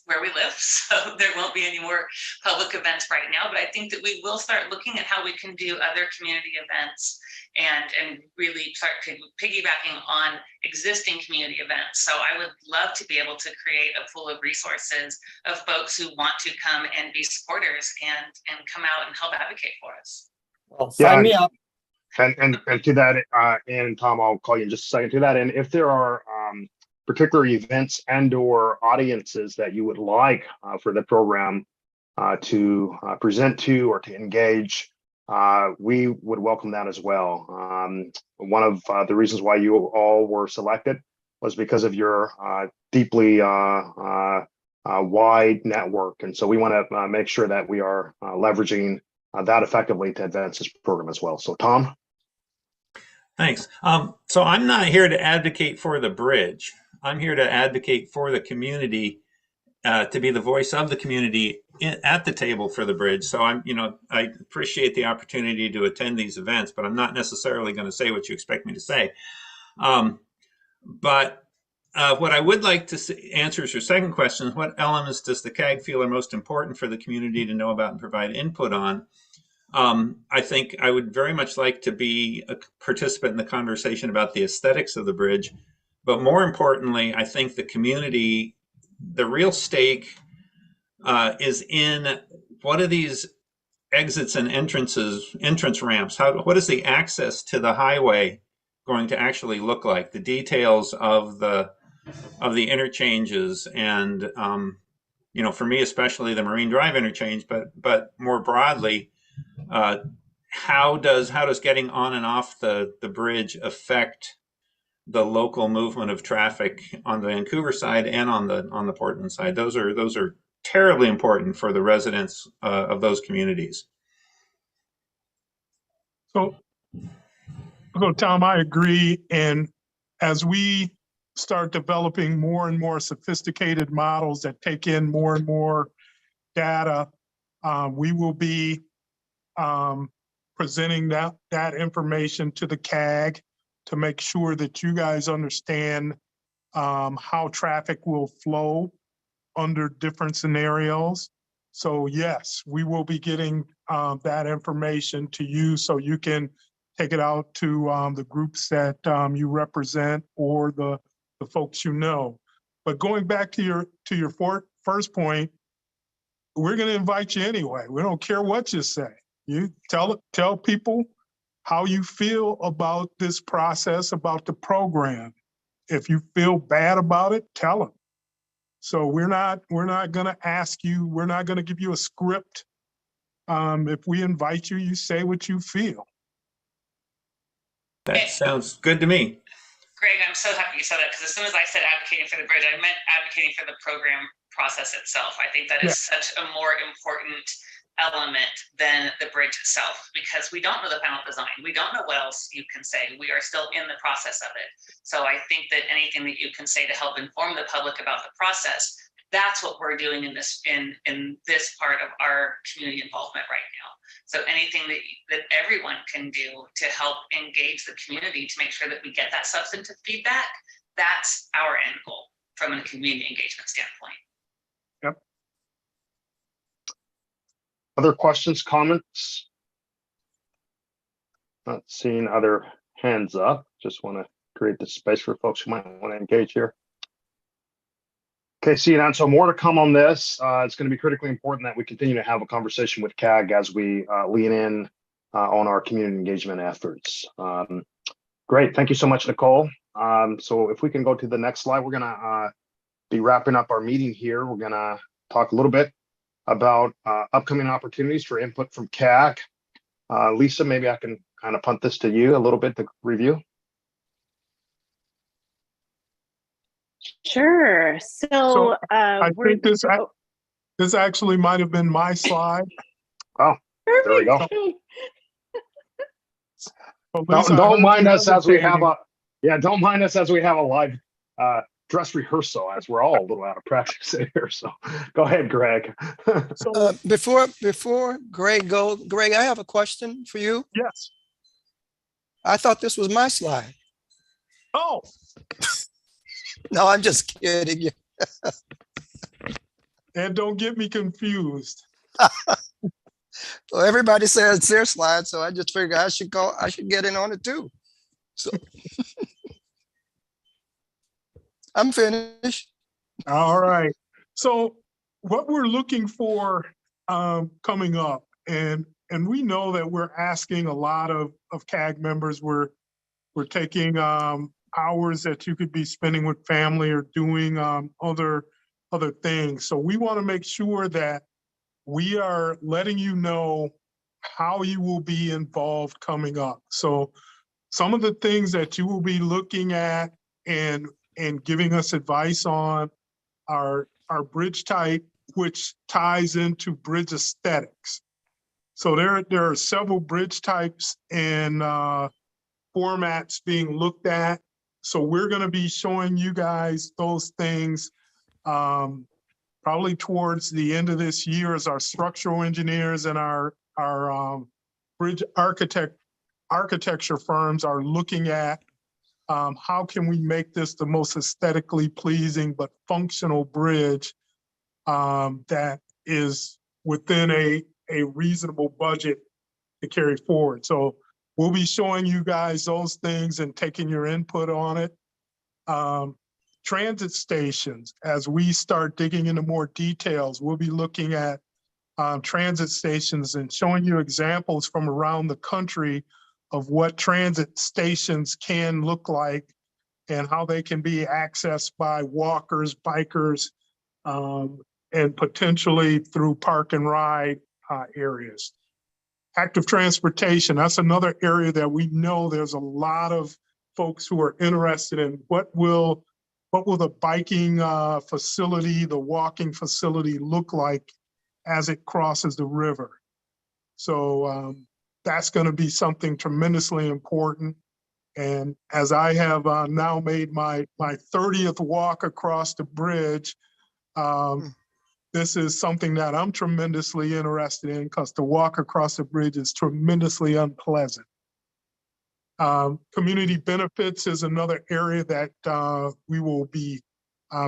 where we live. So there won't be any more public events right now, but I think that we will start looking at how we can do other community events and really start piggybacking on existing community events. So I would love to be able to create a pool of resources of folks who want to come and be supporters and come out and help advocate for us. Well, sign me up. And to that, and Tom, I'll call you in just a second to that. And if there are particular events and/or audiences that you would like for the program to present to or to engage, we would welcome that as well. One of the reasons why you all were selected was because of your deeply wide network. And so we want to make sure that we are leveraging that effectively to advance this program as well. So Tom? Thanks. So I'm not here to advocate for the bridge. I'm here to advocate for the community, to be the voice of the community at the table for the bridge. So I appreciate the opportunity to attend these events, but I'm not necessarily going to say what you expect me to say. But what I would like to answer is your second question: what elements does the CAG feel are most important for the community to know about and provide input on? I think I would very much like to be a participant in the conversation about the aesthetics of the bridge, but more importantly, I think the community, the real stake is in what are these exits and entrance ramps? What is the access to the highway going to actually look like? The details of the interchanges, and for me especially the Marine Drive interchange, but more broadly, how does getting on and off the bridge affect the local movement of traffic on the Vancouver side and on the Portland side? Those are terribly important for the residents of those communities. So Tom, I agree. And as we start developing more and more sophisticated models that take in more and more data, we will be presenting that information to the CAG to make sure that you guys understand how traffic will flow under different scenarios. So yes, we will be getting that information to you so you can take it out to the groups that you represent or the folks you know. But going back to your first point, we're going to invite you anyway. We don't care what you say. You tell people how you feel about this process, about the program. If you feel bad about it, tell them. So we're not going to ask you, we're not going to give you a script. If we invite you, you say what you feel. That sounds good to me. Greg, I'm so happy you said that, because as soon as I said advocating for the bridge, I meant advocating for the program process itself. I think that is such a more important element than the bridge itself, because we don't know the final design. We don't know what else you can say. We are still in the process of it. So I think that anything that you can say to help inform the public about the process, that's what we're doing in this part of our community involvement right now. So anything that everyone can do to help engage the community to make sure that we get that substantive feedback, that's our end goal from a community engagement standpoint. Yep. Other questions, comments? Not seeing other hands up. Just want to create the space for folks who might want to engage here. Okay, seeing that, so more to come on this. It's going to be critically important that we continue to have a conversation with CAG as we lean in on our community engagement efforts. Great, thank you so much, Nicole. So if we can go to the next slide, we're going to be wrapping up our meeting here. We're going to talk a little bit about upcoming opportunities for input from CAG. Lisa, maybe I can kind of punt this to you a little bit to review. Sure. So I think this actually might have been my slide. Oh, there we go. Lisa, don't mind us as we have don't mind us as we have a live dress rehearsal, as we're all a little out of practice here. So go ahead, Greg. Before Greg goes, Greg, I have a question for you. Yes. I thought this was my slide. Oh. No, I'm just kidding you. And don't get me confused. Well, everybody says it's their slide, so I just figured I should get in on it too. So I'm finished. All right. So what we're looking for coming up, and we know that we're asking a lot of CAG members. We're taking hours that you could be spending with family or doing other things. So we want to make sure that we are letting you know how you will be involved coming up. So some of the things that you will be looking at and giving us advice on are bridge type, which ties into bridge aesthetics. So there are several bridge types and formats being looked at. So we're going to be showing you guys those things probably towards the end of this year as our structural engineers and our bridge architecture firms are looking at how can we make this the most aesthetically pleasing but functional bridge that is within a reasonable budget to carry forward. So we'll be showing you guys those things and taking your input on it. Transit stations, as we start digging into more details, we'll be looking at transit stations and showing you examples from around the country of what transit stations can look like and how they can be accessed by walkers, bikers, and potentially through park and ride areas. Active transportation, that's another area that we know there's a lot of folks who are interested in what will the biking facility, the walking facility look like as it crosses the river. So that's going to be something tremendously important. And as I have now made my 30th walk across the bridge, this is something that I'm tremendously interested in because the walk across the bridge is tremendously unpleasant. Community benefits is another area that we will be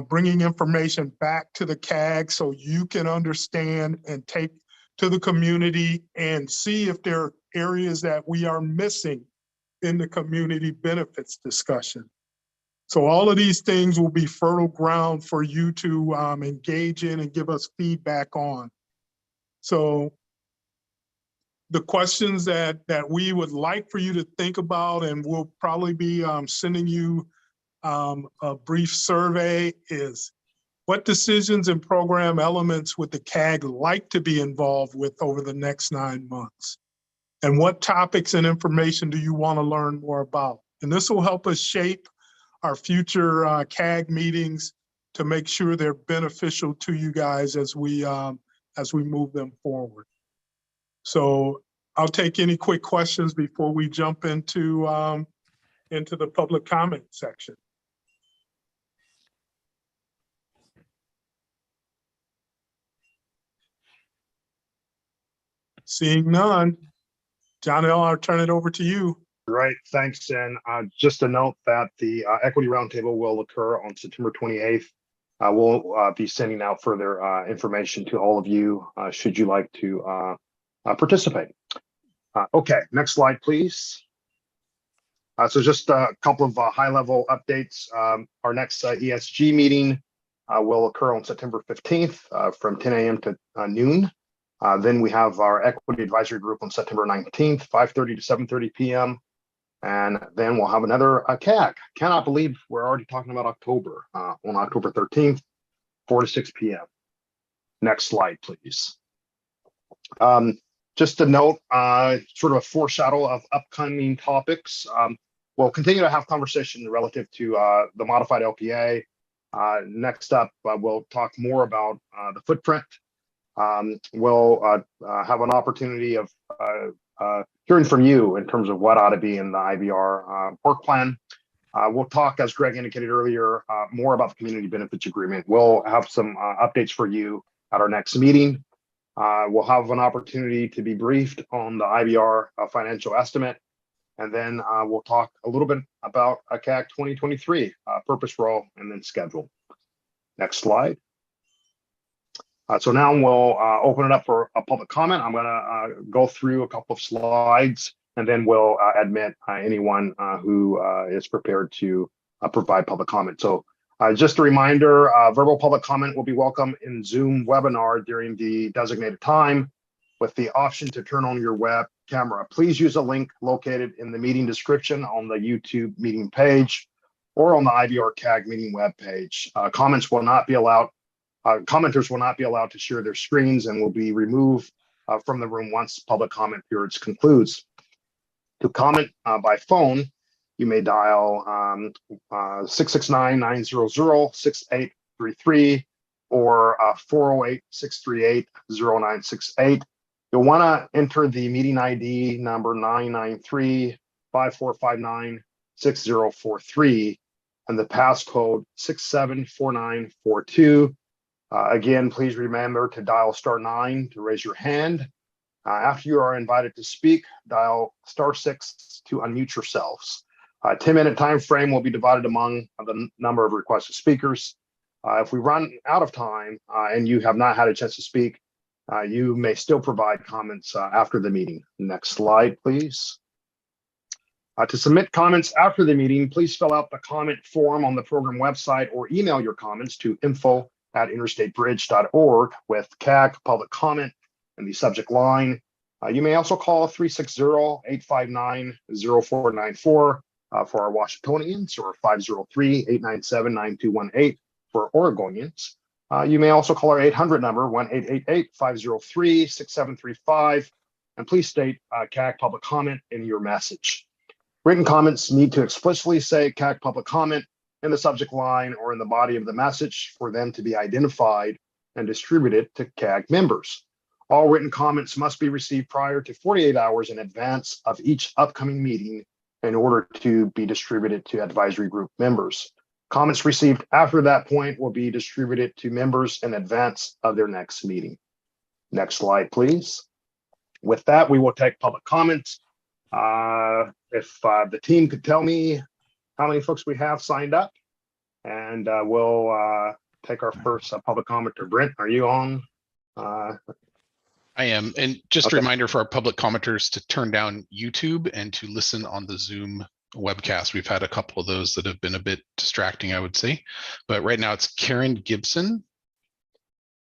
bringing information back to the CAG so you can understand and take to the community and see if there are areas that we are missing in the community benefits discussion. So all of these things will be fertile ground for you to engage in and give us feedback on. So the questions that we would like for you to think about, and we'll probably be sending you a brief survey, is what decisions and program elements would the CAG like to be involved with over the next 9 months? And what topics and information do you want to learn more about? And this will help us shape our future CAG meetings to make sure they're beneficial to you guys as we move them forward. So I'll take any quick questions before we jump into the public comment section. Seeing none, Johnell, I'll turn it over to you. Right, thanks. And just a note that the Equity Roundtable will occur on September 28th. We'll be sending out further information to all of you should you like to participate. Okay, next slide, please. So just a couple of high-level updates. Our next ESG meeting will occur on September 15th from 10 a.m. to noon. Then we have our Equity Advisory Group on September 19th, 5:30 to 7:30 p.m. And then we'll have another CAG. Cannot believe we're already talking about October on October 13th, 4 to 6 p.m. Next slide, please. Just to note, sort of a foreshadow of upcoming topics. We'll continue to have conversation relative to the modified LPA. Next up, we'll talk more about the footprint. We'll have an opportunity of hearing from you in terms of what ought to be in the IVR work plan. We'll talk, as Greg indicated earlier, more about the community benefits agreement. We'll have some updates for you at our next meeting. We'll have an opportunity to be briefed on the IVR financial estimate. And then we'll talk a little bit about a CAG 2023 purpose, role, and then schedule. Next slide. So now we'll open it up for a public comment. I'm going to go through a couple of slides, and then we'll admit anyone who is prepared to provide public comment. So just a reminder, verbal public comment will be welcome in Zoom webinar during the designated time with the option to turn on your web camera. Please use a link located in the meeting description on the YouTube meeting page. or on the IVR CAG meeting webpage. Commenters will not be allowed to share their screens and will be removed from the room once public comment periods concludes. To comment by phone, you may dial 669-900-6833 or 408-638-0968. You'll want to enter the meeting ID number 993-5459-6043 and the passcode 674942. Again, please remember to dial *9 to raise your hand. After you are invited to speak, dial *6 to unmute yourselves. A 10-minute time frame will be divided among the number of requested speakers. If we run out of time and you have not had a chance to speak, you may still provide comments after the meeting. Next slide, please. To submit comments after the meeting, please fill out the comment form on the program website or email your comments to info@interstatebridge.org with CAG Public Comment in the subject line. You may also call 360-859-0494 for our Washingtonians or 503-897-9218 for Oregonians. You may also call our 800 number 1-888-503-6735 and please state CAG Public Comment in your message. Written comments need to explicitly say CAG Public Comment in the subject line or in the body of the message for them to be identified and distributed to CAG members. All written comments must be received prior to 48 hours in advance of each upcoming meeting in order to be distributed to advisory group members. Comments received after that point will be distributed to members in advance of their next meeting. Next slide, please. With that, we will take public comments. If the team could tell me how many folks we have signed up, and we'll take our first public commenter. Brent, are you on? I am. And just a reminder for our public commenters to turn down YouTube and to listen on the Zoom webcast. We've had a couple of those that have been a bit distracting, I would say. But right now it's Karen Gibson.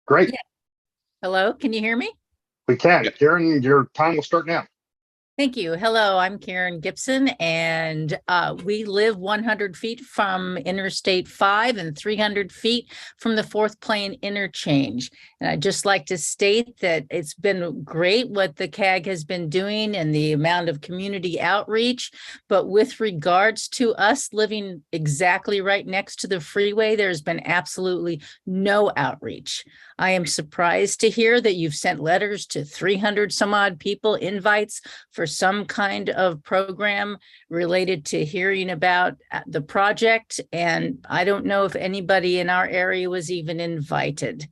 Great. Yeah. Hello, can you hear me? We can. Karen, your time will start now. Thank you. Hello, I'm Karen Gibson, and we live 100 feet from Interstate 5 and 300 feet from the Fourth Plane interchange. And I'd just like to state that it's been great what the CAG has been doing and the amount of community outreach. But with regards to us living exactly right next to the freeway, there's been absolutely no outreach. I am surprised to hear that you've sent letters to 300 some odd people, invites for some kind of program related to hearing about the project. And I don't know if anybody in our area was even invited.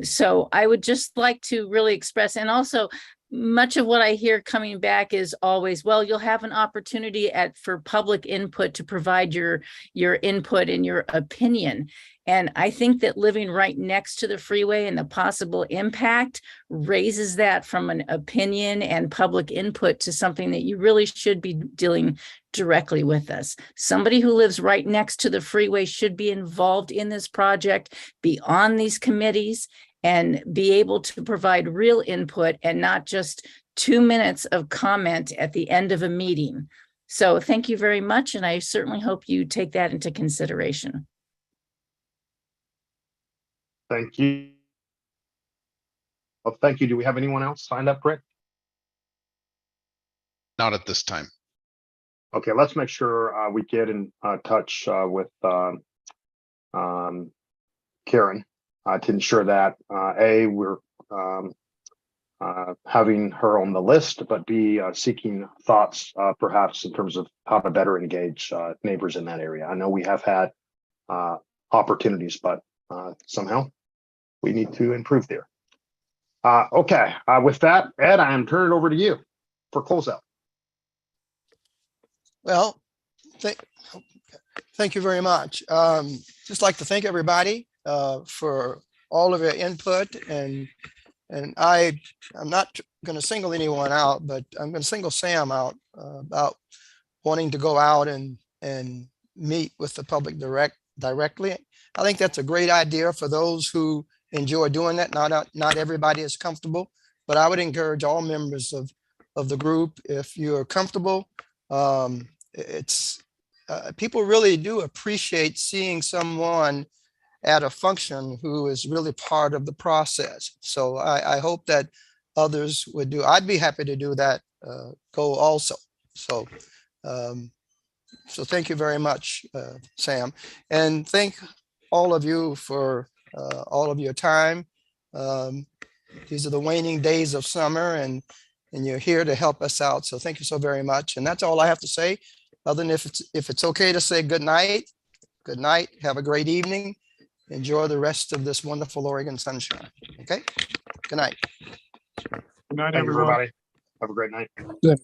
So I would just like to really express, and also much of what I hear coming back is always, well, you'll have an opportunity for public input to provide your input and your opinion. And I think that living right next to the freeway and the possible impact raises that from an opinion and public input to something that you really should be dealing directly with us. Somebody who lives right next to the freeway should be involved in this project, be on these committees, and be able to provide real input and not just 2 minutes of comment at the end of a meeting. So thank you very much. And I certainly hope you take that into consideration. Thank you. Well, thank you. Do we have anyone else signed up, Rick? Not at this time. Okay, let's make sure we get in touch with Karen to ensure that A, we're having her on the list, but B, seeking thoughts perhaps in terms of how to better engage neighbors in that area. I know we have had opportunities, but somehow we need to improve there. Okay, with that, Ed, I am turning it over to you for closeout. Well, thank you very much. Just like to thank everybody for all of your input, and I'm not going to single anyone out, but I'm going to single Sam out about wanting to go out and meet with the public directly. I think that's a great idea for those who enjoy doing that. Not everybody is comfortable, but I would encourage all members of the group, if you're comfortable, it's people really do appreciate seeing someone at a function who is really part of the process. So I hope that others would do. I'd be happy to do that goal also. So so thank you very much, Sam, and thank all of you for all of your time. These are the waning days of summer, and you're here to help us out. So thank you so very much. And that's all I have to say, other than if it's okay to say good night. Good night. Have a great evening. Enjoy the rest of this wonderful Oregon sunshine. Okay. Good night. Good night, Thank you, everyone. everybody. Have a great night. Good.